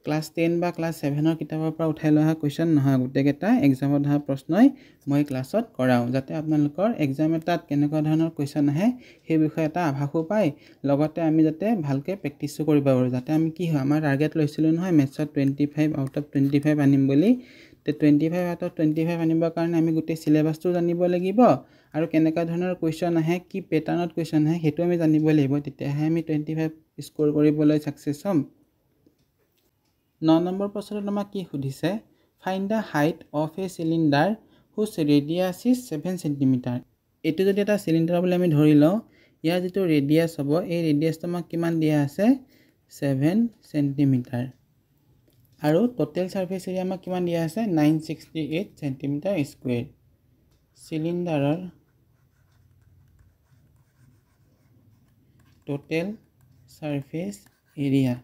ক্লাছ 10 বা ক্লাছ 7ৰ কিতাপৰ পৰা উঠাই লৈ অহা কুৱেশ্যন নহয়, গোটেইকেইটা এক্সামত অহা প্ৰশ্নই মই ক্লাছত কৰাওঁ, যাতে আপোনালোকৰ এক্সাম এটাত কেনেকুৱা ধৰণৰ কুৱেশ্যন আহে সেই বিষয়ে এটা আভাসো পায়। লগতে আমি যাতে ভালকৈ প্ৰেক্টিছো কৰিব পাৰোঁ, যাতে আমি কি হয়, আমাৰ টাৰ্গেট লৈছিলোঁ নহয় মেথছত 25 আউট অফ 25 আনিম বুলি। 25 আউট অফ 25 আনিবৰ কাৰণে আমি গোটেই চিলেবাছটো জানিব লাগিব, আৰু কেনেকুৱা ধৰণৰ কুৱেশ্যন আহে, কি পেটাৰ্ণত কুৱেশ্যন আহে সেইটো আমি জানিব লাগিব। তেতিয়াহে আমি 25 স্ক'ৰ কৰিবলৈ ছাকচেছ হ'ম। 9 নম্বৰ প্ৰশ্নটোত আমাক কি সুধিছে? Find the height of A cylinder হুজ ৰেডিয়াছ ইজ 7 চেণ্টিমিটাৰ। এইটো যদি এটা চিলিণ্ডাৰ বুলি আমি ধৰি লওঁ, ইয়াৰ যিটো ৰেডিয়াছ হ'ব, এই ৰেডিয়াছটো আমাক কিমান দিয়া আছে? 7 চেণ্টিমিটাৰ। আৰু টোটেল ছাৰ্ফেচ এৰিয়া আমাক কিমান দিয়া আছে? 968 চেণ্টিমিটাৰ স্কুৱেৰ। চিলিণ্ডাৰৰ টোটেল ছাৰ্ফেচ এৰিয়া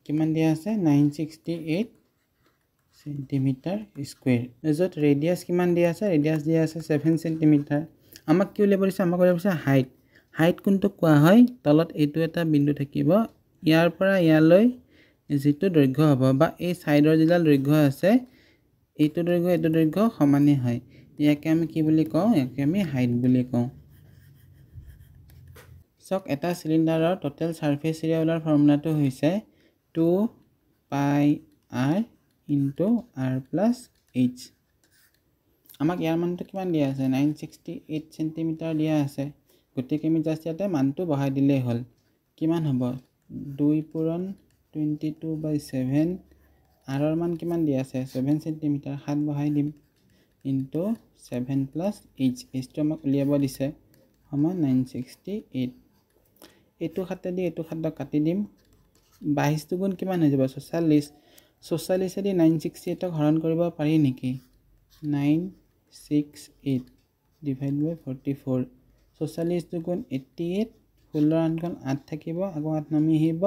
কিমান দিয়া আছে? 968 চেণ্টিমিটাৰ স্কুৱেৰ। য'ত ৰেডিয়াছ কিমান দিয়া আছে? ৰেডিয়াছ দিয়া আছে 7 চেণ্টিমিটাৰ। আমাক কি উলিয়াব দিছে? আমাক উলিয়াব দিছে হাইট। হাইট কোনটোক কোৱা হয়? তলত এইটো এটা বিন্দু থাকিব, ইয়াৰ পৰা ইয়ালৈ যিটো দৈৰ্ঘ্য হ'ব, বা এই ছাইডৰ যিডাল দৈৰ্ঘ্য আছে, এইটো দৈৰ্ঘ্য সমানেই হয়। ইয়াকে আমি কি বুলি কওঁ? ইয়াকে আমি হাইট বুলি কওঁ। চাওক এটা চিলিণ্ডাৰৰ টোটেল ছাৰ্ফেচ এৰিয়া ওলোৱাৰ ফৰ্মুলাটো হৈছে 2πr × r+h। আমাক ইয়াৰ মানটো কিমান দিয়া আছে? 968 চেণ্টিমিটাৰ দিয়া আছে। গতিকে আমি জাষ্ট ইয়াতে মানটো বহাই দিলেই হ'ল। কিমান হ'ব? 2 পূৰণ 22/7, আৰৰ মান কিমান দিয়া আছে? 7 চেণ্টিমিটাৰ, 7 বহাই দিম, ইনটু 7 + h। এইটো আমাক উলিয়াব দিছে সমান 968। এইটো 7 দি এইটো 7 কাটি দিম, 22 দুগুণ কিমান হৈ যাব? 46। 44 দি 968ক হৰণ কৰিব পাৰি নেকি? 968 / 44। 44 দুগুণ 88, 16 × 8 থাকিব, আকৌ 8 নামি আহিব,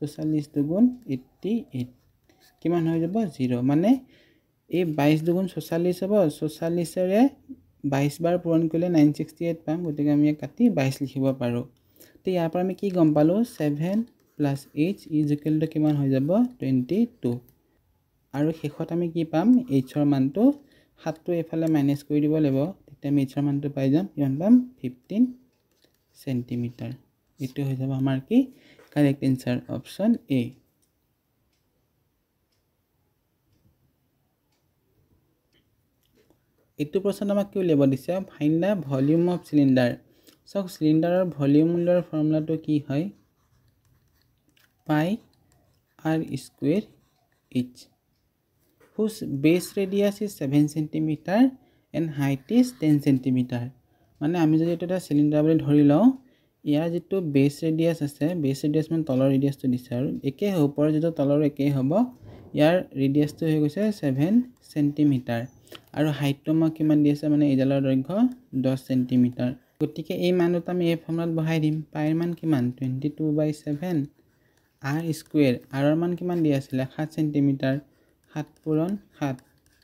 44 দুগুণ 88 কিমান হৈ যাব? 0। মানে এই 22 দুগুণ 44 হ'ব, 44ৰে 22 বাৰ পূৰণ কৰিলে 968 পাম। গতিকে আমি ইয়াক কাটি 22 লিখিব পাৰোঁ। তো ইয়াৰ পৰা আমি কি গম পালোঁ? 7 + h = কিমান হৈ যাব? 22। আৰু শেষত আমি কি পাম? hৰ মানটো 7টো এইফালে মাইনাছ কৰি দিব লাগিব, তেতিয়া আমি hৰ মানটো পাই যাম। কিমান পাম? 15 চেণ্টিমিটাৰ। এইটো হৈ যাব আমাৰ কি? Correct answer, option A. এইটো প্ৰশ্নত আমাক কি উলিয়াব দিছে? Find the volume of cylinder. চাওক চিলিণ্ডাৰৰ ভলিউম উলিওৱাৰ ফৰ্মুলাটো কি হয়? πr² h, whose base radius is 7 centimeter and height is 10 centimeter। মানে আমি যদি এইটো এটা চিলিণ্ডাৰ বুলি ধৰি লওঁ, ইয়াৰ যিটো বেছ ৰেডিয়াছ আছে, বেছ ৰেডিয়াছ মানে তলৰ ৰেডিয়াছটো দিছে, আৰু একেই হ'ব, ওপৰৰ যিটো তলৰ একেই হ'ব। ইয়াৰ ৰেডিয়াছটো হৈ গৈছে 7 চেণ্টিমিটাৰ, আৰু হাইটটো আমাক কিমান দি আছে? মানে এইডালৰ দৈৰ্ঘ্য 10 চেণ্টিমিটাৰ। গতিকে এই মানটো আমি এই ফৰ্মুলাত বহাই দিম। পাইৰ মান কিমান 22/7 r স্কুৱেৰ। আৰৰ মান কিমান দিয়া আছিলে 7 সেণ্টিমিটাৰ, 7 পূৰণ 7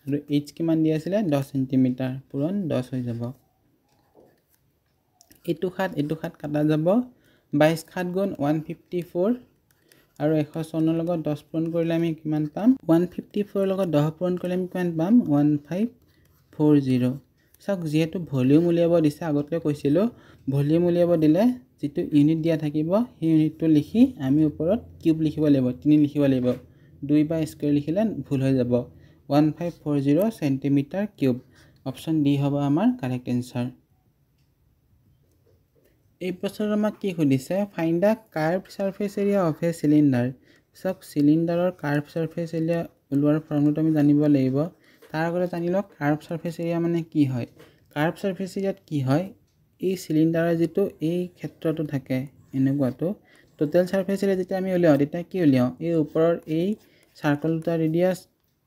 আৰু h কিমান দিয়া আছিলে 10 সেণ্টিমিটাৰ পূৰণ 10 হৈ যাব। এইটো 7 কাটা যাব। 22 7 গুণ 154 আৰু 154 লগত 10 পূৰণ কৰিলে আমি কিমান পাম 154 লগত 10 পূৰণ কৰিলে আমি কিমান পাম 1540। চাওক যেহেতু ভলিউম উলিয়াব দিছে, আগতে কৈছিলোঁ ভলিউম উলিয়াব দিলে যিটো ইউনিট দিয়া থাকিব সেই ইউনিটটো লিখি আমি ওপৰত কিউব লিখিব লাগিব, 3 লিখিব লাগিব। 2 বা স্কুৱেৰ লিখিলে ভুল হৈ যাব। 1540 সেণ্টিমিটাৰ কিউব। অপশ্যন ডি হ'ব আমাৰ কাৰেক্ট এনচাৰ। এই বছৰ আমাক কি সুধিছে find the curve surface area of a cylinder. চাওক সিলিন্ডাৰৰ কাৰ্ভ সাৰফেস এৰিয়া ওলোৱাৰ ফৰ্মুলাটো আমি জানিব লাগিব। তাৰ আগতে জানি লওক কাৰ্ভ সাৰফেস এৰিয়া মানে কি হয়। কাৰ্ভ সাৰফেস এৰিয়াত কি হয়, এই সিলিন্ডাৰৰ যিটো এই ক্ষেত্ৰটো থাকে এনেকুৱাটো টোটেল সাৰফেস এৰিয়া যেতিয়া আমি উলিয়াওঁ তেতিয়া কি উলিয়াওঁ এই ওপৰৰ এই সাৰ্কলটোৰ ৰেডিয়াছ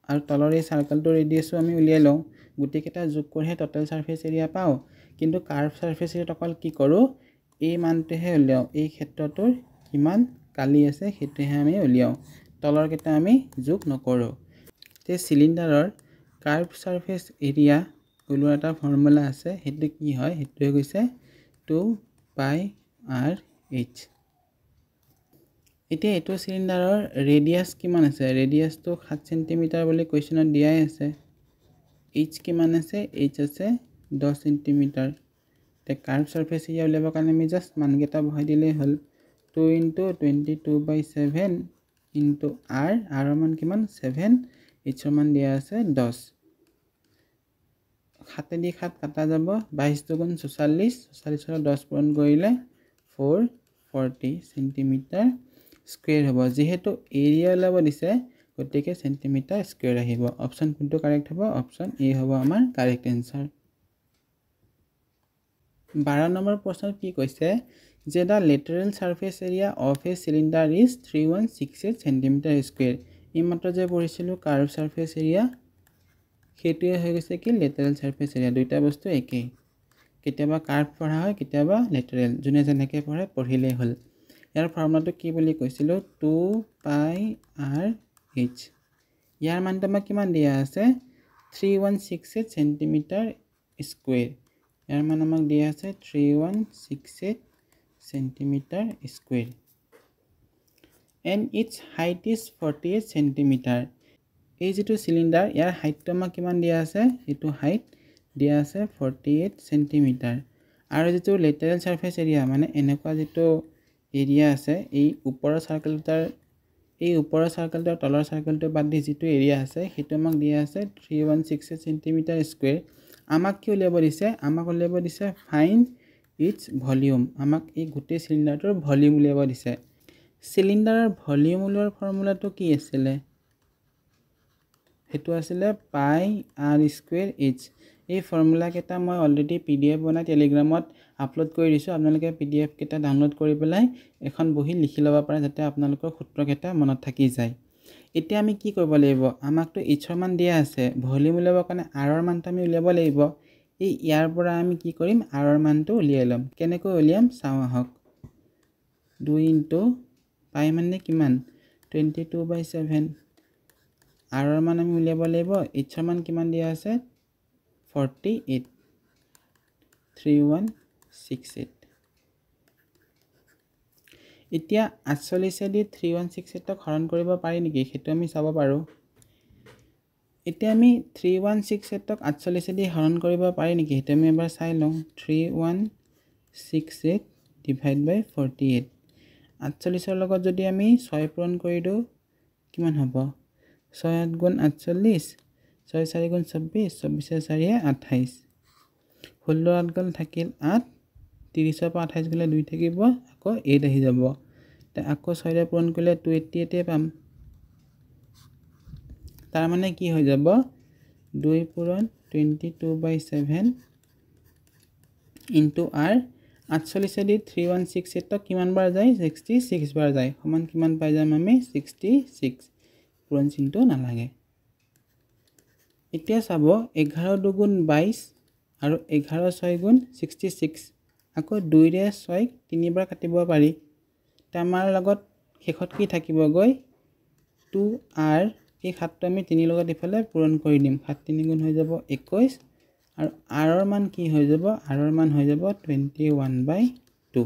আৰু তলৰ এই সাৰ্কলটোৰ ৰেডিয়াছও আমি উলিয়াই লওঁ। গোটেইকেইটা যোগ কৰিহে টোটেল সাৰফেস এৰিয়া পাওঁ। কিন্তু কাৰ্ভ সাৰফেস এৰিয়াত অকল কি কৰোঁ এই মানটোহে উলিয়াওঁ, এই ক্ষেত্ৰটোৰ কিমান কালি আছে সেইটোহে আমি উলিয়াওঁ, তলৰ কেইটা আমি যোগ নকৰোঁ। তে সিলিন্ডাৰৰ কাৰ্ভ সাৰফেস এৰিয়া ওলোৱাৰ এটা ফৰ্মুলা আছে, সেইটো কি হয় সেইটো হৈ গৈছে 2πr/h। এতিয়া এইটো সিলিন্ডাৰৰ ৰেডিয়াছ কিমান আছে, ৰেডিয়াছটো 7 সেণ্টিমিটাৰ বুলি কুৱেশ্যনত দিয়াই আছে। h কিমান আছে, h আছে 10 সেণ্টিমিটাৰ। তে কাৰ্ভ সাৰফেস এৰিয়া উলিয়াবৰ কাৰণে আমি জাষ্ট মানকেইটা বহাই দিলেই হ'ল। 2 × 22/7 × r, r মান কিমান 7, h মান দিয়া আছে 10। 7 দি 7 কাটা যাব। 22 দুগুণ 44, 44 10 পূৰণ কৰিলে 440 সেণ্টিমিটাৰ স্কুৱেৰ হ'ব। যিহেতু এৰিয়া ওলাব দিছে গতিকে সেণ্টিমিটাৰ স্কুৱেৰ আহিব। অপশ্যন কোনটো কাৰেক্ট হ'ব, অপশ্যন এ হ'ব আমাৰ কাৰেক্ট এনচাৰ। 12 নম্বৰ প্ৰশ্নত কি কৈছে যে the lateral surface area of a cylinder is 3168 centimetre square. এইমাত্ৰ যে পঢ়িছিলোঁ কাৰ্ভ সাৰফেস এৰিয়া সেইটোৱে হৈ গৈছে কি লেটাৰেল সাৰফেস এৰিয়া। দুইটা বস্তু একেই, কেতিয়াবা কাৰ্ভ পঢ়া হয় কেতিয়াবা লেটাৰেল, যোনে যেনেকৈ পঢ়ে পঢ়িলেই হ'ল। ইয়াৰ ফৰ্মুলাটো কি বুলি কৈছিলোঁ 2πr/h। ইয়াৰ মানটো আমাক কিমান দিয়া আছে 3168 সেণ্টিমিটাৰ স্কুৱেৰ। ইয়াৰ মান আমাক দিয়া আছে 3168 centimetre square. And its height is 48 centimetre. এই যিটো সিলিন্ডাৰ ইয়াৰ হাইটটো আমাক কিমান দিয়া আছে, এইটো হাইট দিয়া আছে 48 সেণ্টিমিটাৰ। আৰু যিটো লেটাৰেল সাৰফেস এৰিয়া মানে এনেকুৱা যিটো এৰিয়া আছে এই ওপৰৰ চাৰ্কেলটোৰ তলৰ চাৰ্কেলটো বাদ দি যিটো এৰিয়া আছে সেইটো আমাক দিয়া আছে 3168 সেণ্টিমিটাৰ স্কুৱেৰ। আমাক কি উলিয়াব দিছে, আমাক উলিয়াব দিছে ফাইণ্ড ইটছ ভলিউম। আমাক এই গোটেই সিলিন্ডাৰটোৰ ভলিউম উলিয়াব দিছে। সিলিন্ডাৰৰ ভলিউম উলিওৱাৰ ফৰ্মুলাটো কি আছিলে, সেইটো আছিলে πr²h। এই ফৰ্মুলা কেইটা মই অলৰেডি PDF বনাই টেলিগ্ৰামত আপলোড কৰি দিছোঁ। আপোনালোকে PDF কেইটা ডাউনলোড কৰি পেলাই এখন বহি লিখি ল'ব পাৰে যাতে আপোনালোকৰ সূত্ৰকেইটা মনত থাকি যায়। এতিয়া আমি কি কৰিব লাগিব, আমাকতো h ৰ মান দিয়া আছে, ভলিউম উলিয়াবৰ কাৰণে r ৰ মানটো আমি উলিয়াব লাগিব। এই ইয়াৰ পৰা আমি কি কৰিম r ৰ মানটো উলিয়াই ল'ম। কেনেকৈ উলিয়াম চাওঁ আহক। 2 × π মানে কিমান 22/7, r ৰ মান আমি উলিয়াব লাগিব। h ৰ মান কিমান দিয়া আছে 48, 3168। এতিয়া 48 দি 3168ক হৰণ কৰিব পাৰি নেকি সেইটো আমি চাব পাৰোঁ। এতিয়া আমি 3168ক 48 দি হৰণ কৰিব পাৰি নেকি সেইটো আমি এবাৰ চাই লওঁ। 3168 / 48। 48ৰ লগত যদি আমি 6 পূৰণ কৰি দিওঁ কিমান হ'ব 6 × 8 = 48, 6 × 4 = 24, 24 × 4 = 28, 16 × 8 গ'ল থাকিল 8, 30ৰ পৰা 28 গ'লে 2 থাকিব, আকৌ 8 আহি যাব। আকৌ 6ৰে পূৰণ কৰিলে 288 পাম। তাৰ মানে কি হৈ যাব 2 পূৰণ 22/7 × r। 48 দি 3168ক কিমান বাৰ যায় 66 বাৰ যায়, সমান কিমান পাই যাম আমি 66। পূৰণ চিনটো নালাগে। এতিয়া চাব 11 2 গুণ 22 আৰু 11 6 গুণ 66। আকৌ 2ৰে 6ক 3বাৰ কাটিব পাৰি তে আমাৰ লগত শেষত কি থাকিবগৈ 2r এই 7টো আমি 3 লগত ইফালে পূৰণ কৰি দিম 7 3 গুণ হৈ যাব 21 আৰু r ৰ মান কি হৈ যাব r ৰ মান হৈ যাব 21/2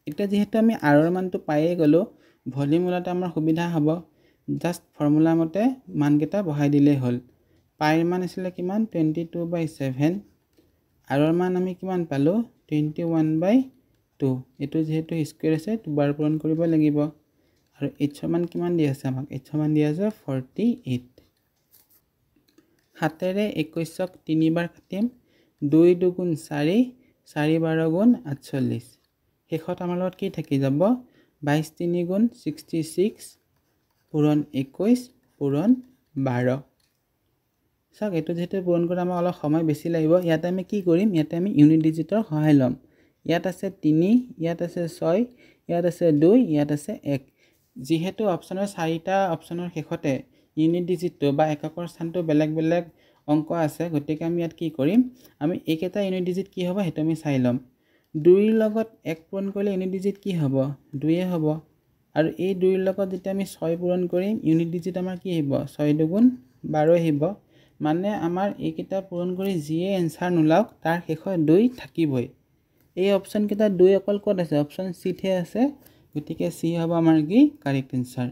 এটা যেহেতু আমি r ৰ মানটো পাইয়ে গলো ভলিউম ওলাতে আমাৰ সুবিধা হ'ব জাস্ট ফৰ্মুলা মতে মানকেইটা বহাই দিলেই হ'ল পাইৰ মান আছিল কিমান 22/7 r ৰ মান আমি কিমান পালো 21/2 এটো যেহেতু স্কয়াৰ আছে দুবাৰ পূৰণ কৰিব লাগিব আৰু h ৰ মান কিমান দি আছে আমাক h ৰ মান দি আছে 48 7ৰে 21ক 3বাৰ কাটিম 2 2 গুণ 4 4 12 গুণ 48 শেষত আমাৰ লগত কি থাকি যাব 22 3 গুণ 66 পূৰণ 21 পূৰণ 12 সক এটো যেতে পূৰণ কৰা আমাৰ অলপ সময় বেছি লাগিব ইয়াতে আমি কি কৰিম ইয়াতে আমি ইউনিট ডিজিটৰ সহায় লম ইয়াত আছে 3 ইয়াত আছে 6 ইয়াত আছে 2 ইয়াত আছে 1 যেহেতু অপচনৰ 4টা অপচনৰ শেষতে ইউনিট ডিজিটটো বা এককৰ স্থানটো বেলেগ বেলেগ অংক আছে গতিকে আমি ইয়াত কি কৰিম আমি এইকেইটা ইউনিট ডিজিট কি হ'ব হেতু আমি চাই লম 2 ৰ লগত 1 পূৰণ কৰিলে ইউনিট ডিজিট কি হ'ব 2 এ হ'ব আৰু এই 2 ৰ লগত যেতিয়া আমি 6 পূৰণ কৰিম ইউনিট ডিজিট আমাৰ কি হ'ব 6 2 গুণ 12 আহিব মানে আমাৰ এইকেইটা পূৰণ কৰি যিয়ে এনসাৰ নোলাওক তাৰ শেষত 2 থাকিবই এই অপচন কেইটা 2 অকল ক'ত আছে অপচন সি তে আছে গতিকে সি হ'ব আমাৰ কি কাৰেক্ট এনসাৰ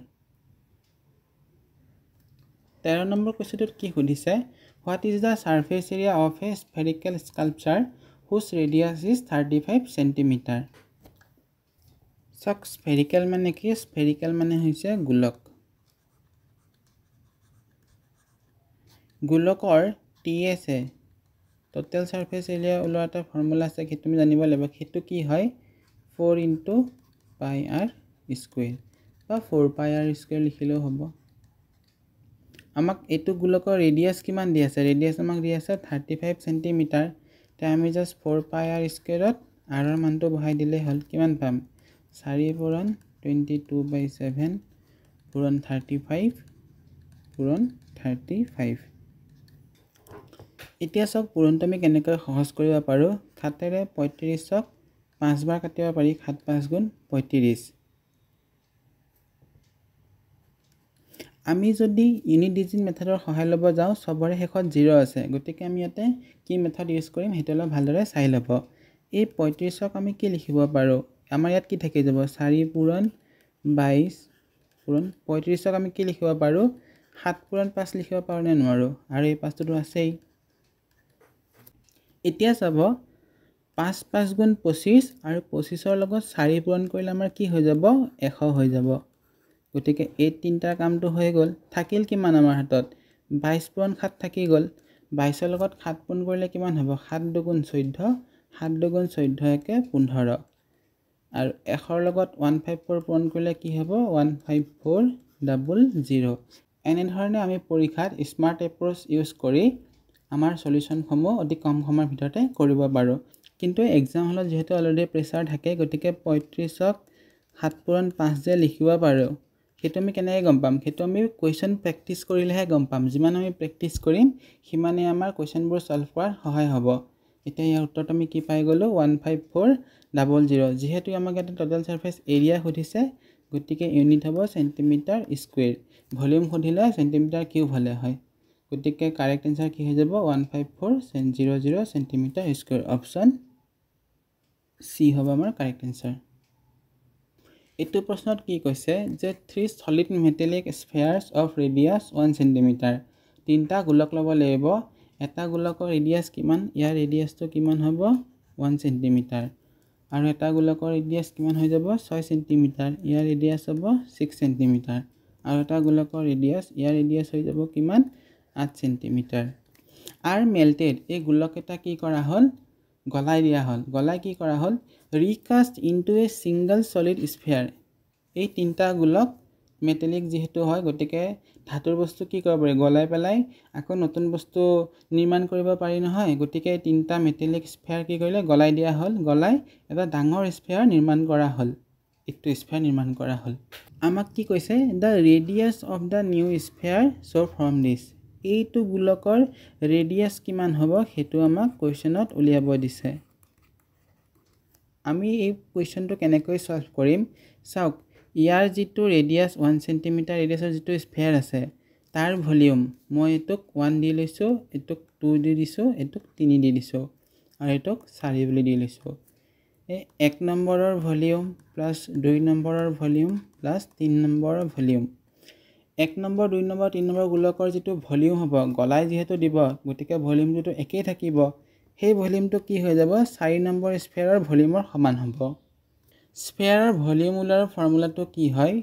13 নম্বৰ কোৱেশ্চনটোত কি সুধিছে what is the surface area of a spherical sculpture whose radius is 35 centimetre সক স্ফেৰিকেল মানে কি স্ফেৰিকেল মানে হৈছে গোলক গোলকৰ ts এ টোটাল সাৰফেস এৰিয়া ওলোৱাটা ফৰ্মুলা আছে কি তুমি জানিব লাগিব হেতু কি হয় 4 * pi r স্কয়াৰ বা 4 pi r স্কয়াৰ লিখিলেও হ'ব আমাক এটো গোলকৰ ৰেডিয়াস কিমান দি আছে ৰেডিয়াস আমাক দি আছে 35 সেন্টিমিটাৰ তে আমি জাস্ট 4 pi r স্কয়াৰত r ৰ মানটো বহাই দিলে হল কিমান পাম 4 পূৰণ 22/7 পূৰণ 35 পূৰণ 35 এতিয়া সক পূৰণটো আমি কেনেকৈ সহজ কৰিব পাৰো 7ৰে 35ক 5 বাৰ কাটিব পাৰি 7 5 গুণ 35 আমি যদি ইউনিট ডিজিট মেথডৰ সহায় ল'ব যাও সবৰে শেষত 0 আছে গতিকে আমি ইয়াতে কি মেথড ইউজ কৰিম হেতু ভালদৰে চাই ল'ব এই 35ক আমি কি লিখিব পাৰো আমাৰ ইয়াত কি থাকি যাব 4 পূৰণ 22 পূৰণ 35ক আমি কি লিখিব পাৰো 7 পূৰণ 5 লিখিব পাৰো নে নোৱাৰো আৰু এই 5টো আছেই এতিয়া চাব 5 5 গুণ 25 আৰু 25ৰ লগত 4 পূৰণ কৰিলে আমাৰ কি হৈ যাব 100 হৈ যাব গতিকে এই তিনটা কামটো হৈ গল থাকিল কিমান আমাৰ হাতত 22 পূৰণ 7 থাকি গল 22ৰ লগত 7 পূৰণ কৰিলে কিমান হ'ব 7 2 গুণ 14 7 2 গুণ 14 একে 15 আৰু 100ৰ লগত 154 পূৰণ কৰিলে কি হ'ব 15400 এনে ধৰণে আমি পৰীক্ষাত স্মাৰ্ট এপ্ৰোচ ইউজ কৰি আমাৰ সলিউশন সমূহ অতি কম সময়ৰ ভিতৰতে কৰিব পাৰো কিন্তু এক্সাম হলত যেহেতু অলৰেডি প্ৰেসাৰ থাকে গতিকে 35ক 7 পূৰণ 5 যে লিখিব পাৰো হেতু আমি কেনেকৈ গম পাম হেতু আমি কোৱেশ্চন প্ৰেক্টিস কৰিলেহে গম পাম যিমান আমি প্ৰেক্টিস কৰিম হিমানে আমাৰ কোৱেশ্চনবোৰ সলভ কৰাত সহায় হ'ব এতিয়া ইয়াৰ উত্তৰটো আমি কি পাই গলো 15400 যেহেতু আমাক এটা টোটাল সাৰফেস এৰিয়া সুধিছে গতিকে ইউনিট হ'ব সেন্টিমিটাৰ স্কয়াৰ ভলিউম সুধিলে সেন্টিমিটাৰ কিউব হলে হয় গতিকে কাৰেক্ট আনসাৰ কি হৈ যাব 15400 সেন্টিমিটাৰ স্কয়াৰ অপচন সি হ'ব আমাৰ কাৰেক্ট আনসাৰ এটো প্ৰশ্নত কি কৈছে যে 3 সলিড মেটালিক স্ফিয়াৰ্স অফ ৰেডিয়াস 1 সেন্টিমিটাৰ তিনটা গোলক লব লাগিব এটা গোলকৰ ৰেডিয়াস কিমান ইয়াৰ ৰেডিয়াসটো কিমান হ'ব 1 সেন্টিমিটাৰ আৰু এটা গোলকৰ ৰেডিয়াস কিমান হৈ যাব 6 সেন্টিমিটাৰ ইয়াৰ ৰেডিয়াস হ'ব 6 সেন্টিমিটাৰ আৰু এটা গোলকৰ ৰেডিয়াস ইয়াৰ ৰেডিয়াস হৈ যাব কিমান 8 সেন্টিমিটাৰ আৰ মেল্টেড এই গোলক এটা কি কৰা হল গলাই দিয়া হল গলাই কি কৰা হল ৰিকাস্ট into a single solid sphere এই তিনটা গোলক মেটালিক যেহেতু হয় গতিকে ধাতুৰ বস্তু কি কৰিব পাৰি গলাই পেলাই আকৌ নতুন বস্তু নিৰ্মাণ কৰিব পাৰি নহয় গতিকে তিনটা মেটালিক স্ফিয়াৰ কি কৰিলে গলাই দিয়া হল গলাই এটা ডাঙৰ স্ফিয়াৰ নিৰ্মাণ কৰা হল একটো স্ফিয়াৰ নিৰ্মাণ কৰা হল আমাক কি কৈছে the radius of the new sphere so from this এইটো গোলকৰ ৰেডিয়াস কিমান হ'ব হেতু আমাক কোৱেশ্চনত উলিয়াব দিছে আমি এই কুৱেশ্যনটো কেনেকৈ সলভ কৰিম চাওক ইয়াৰ যেটো ৰেডিয়াস 1 সেন্টিমিটাৰ ৰেডিয়াসৰ যেটো স্ফিয়াৰ আছে তাৰ ভলিউম মই এটোক 1 দি লৈছো এটোক 2 দি দিছো এটোক 3 দি দিছো আৰু এটোক 4 বুলি দি লৈছো এই 1 নম্বৰৰ ভলিউম প্লাস 2 নম্বৰৰ ভলিউম প্লাস 3 নম্বৰৰ ভলিউম 1 নম্বৰ 2 নম্বৰ 3 নম্বৰ গোলকৰ যেটো ভলিউম হ'ব গলাই যেহেতু দিব গতিকে ভলিউম যেটো একেই থাকিব সেই ভলিউমটো কি হৈ যাব 4 নম্বৰ স্ফিয়াৰৰ ভলিউমৰ সমান হ'ব স্ফিয়াৰৰ ভলিউম উলাৰ ফৰ্মুলাটো কি হয়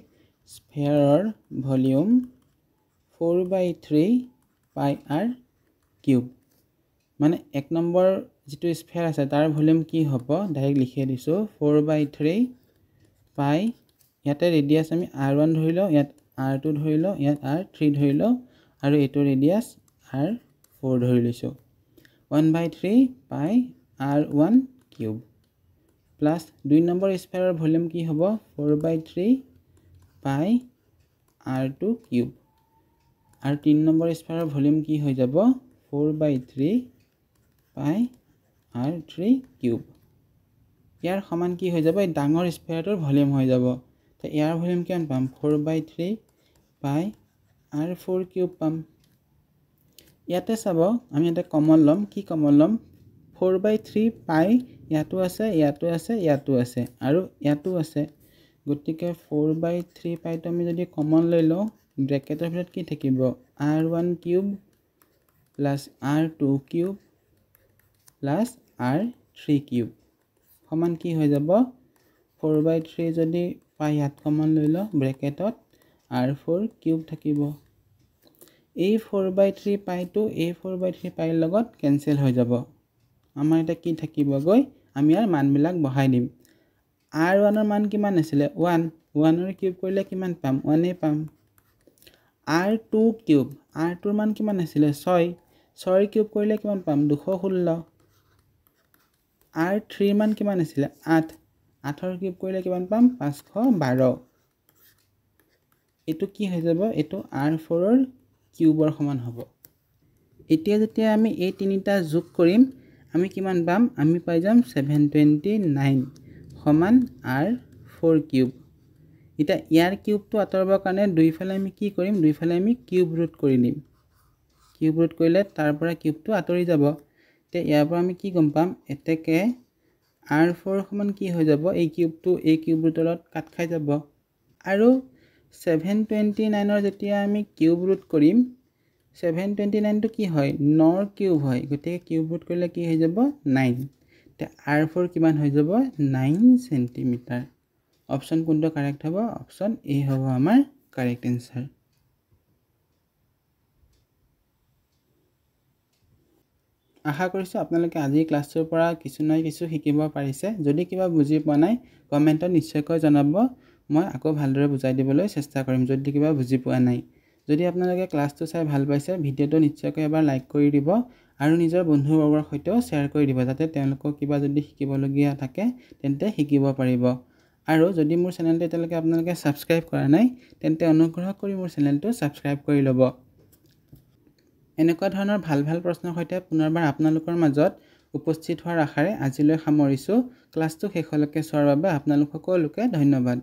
স্ফিয়াৰৰ ভলিউম 4/3 পাই r কিউব মানে 1 নম্বৰ যেটো স্ফিয়াৰ আছে তাৰ ভলিউম কি হ'ব ডাইৰেক্ট লিখি দিছো 4/3 পাই ইয়াতে ৰেডিয়াস আমি r1 ধৰিলো ইয়াত r2 ধৰিলো ইয়াত r3 ধৰিলো আৰু এটো ৰেডিয়াস r4 ধৰি লৈছো 1/3 pi r1 cube plus 2 number স্ফিয়াৰৰ ভলিউম কি হ'ব 4/3 পাই r2 কিউব আৰু 3 নম্বৰ স্ফিয়াৰৰ ভলিউম কি হৈ যাব 4/3 পাই r3 কিউব ইয়াৰ সমান কি হৈ যাব এই ডাঙৰ স্ফিয়াৰটোৰ ভলিউম হৈ যাব তো ইয়াৰ ভলিউম কিমান পাম 4/3 পাই r4 কিউব পাম ইয়াতে চাব আমি এটা কমন লম কি কমন লম 4/3 পাই ইয়াতো আছে আৰু ইয়াতো আছে গতিকে 4/3 পাইটো আমি যদি কমন লৈ লও ব্ৰেকেটৰ ভিতৰত কি থাকিব r1 cube plus r2 cube plus r3 cube সমান কি হৈ যাব 4/3 যদি পাই ইয়াত কমন লৈ লও ব্ৰেকেটত r4 কিউব থাকিব এই 4/3 পাইটো এই 4/3 পাইৰ লগত কেনসেল হৈ যাব আমাৰ এটা কি থাকিব গৈ আমি ইয়াৰ মানবিলাক বহাই দিম r1 ৰ মান কিমান আছিল 1 1 ৰ কিউব কৰিলে কিমান পাম 1 এ পাম r2 কিউব r2 ৰ মান কিমান আছিল 6 6 ৰ কিউব কৰিলে কিমান পাম 216 r3 ৰ মান কিমান আছিল 8 8 ৰ কিউব কৰিলে কিমান পাম 512 এটো কি হৈ যাব এটো r4 ৰ কিউবৰ সমান হ'ব এতিয়া যেতিয়া আমি এই তিনিটা যোগ কৰিম আমি কিমান পাম আমি পাই যাম 729 সমান r4 কিউব এটা ইয়াৰ কিউবটো আতৰবৰ কাৰণে দুইফালে আমি কি কৰিম দুইফালে আমি কিউব ৰুট কৰি দিম কিউব ৰুট কৰিলে তাৰ পৰা কিউবটো আতৰি যাব তে ইয়াৰ পৰা আমি কি গম পাম এতেকে r4 সমান কি হৈ যাব এই কিউবটো এই কিউব ৰুটৰত কাট খাই যাব আৰু 729 ৰ যেতিয়া আমি কিউব ৰুট কৰিম 729 টো কি হয় 9 ৰ কিউব হয় গতিকে কিউব ৰুট কৰিলে কি হৈ যাব 9 তে r4 কিমান হৈ যাব 9 সেন্টিমিটাৰ অপচন কোনটো কাৰেক্ট হ'ব অপচন এ হ'ব আমাৰ কাৰেক্ট আনসাৰ আশা কৰিছো আপোনালোকে আজি ক্লাছৰ পৰা কিছু নাই কিছু শিকিব পাৰিছে যদি কিবা বুজি পোৱা নাই কমেন্টত নিশ্চয়কৈ জনাব মই আকৌ ভালদৰে বুজাই দিবলৈ চেষ্টা কৰিম যদি কিবা বুজি পোৱা নাই যদি আপোনালোকে ক্লাছটো চাই ভাল পাইছে ভিডিওটো নিশ্চয়কৈ এবাৰ লাইক কৰি দিব আৰু নিজৰ বন্ধুবৰ্গৰ সৈতে শেয়াৰ কৰি দিব যাতে তেওঁলোকক কিবা যদি শিকিবলগীয়া থাকে তেন্তে শিকিব পাৰিব আৰু যদি মোৰ চেনেলটো এতিয়ালৈকে আপোনালোকে সাবস্ক্ৰাইব কৰা নাই তেন্তে অনুগ্ৰহ কৰি মোৰ চেনেলটো সাবস্ক্ৰাইব কৰি ল'ব এনেকুৱা ধৰণৰ ভাল ভাল প্ৰশ্নৰ সৈতে পুনৰবাৰ আপোনালোকৰ মাজত উপস্থিত হোৱাৰ আশাৰে আজিলৈ সামৰিছো ক্লাছটো শেষলৈকে চোৱাৰ বাবে আপোনালোক সকলোকে ধন্যবাদ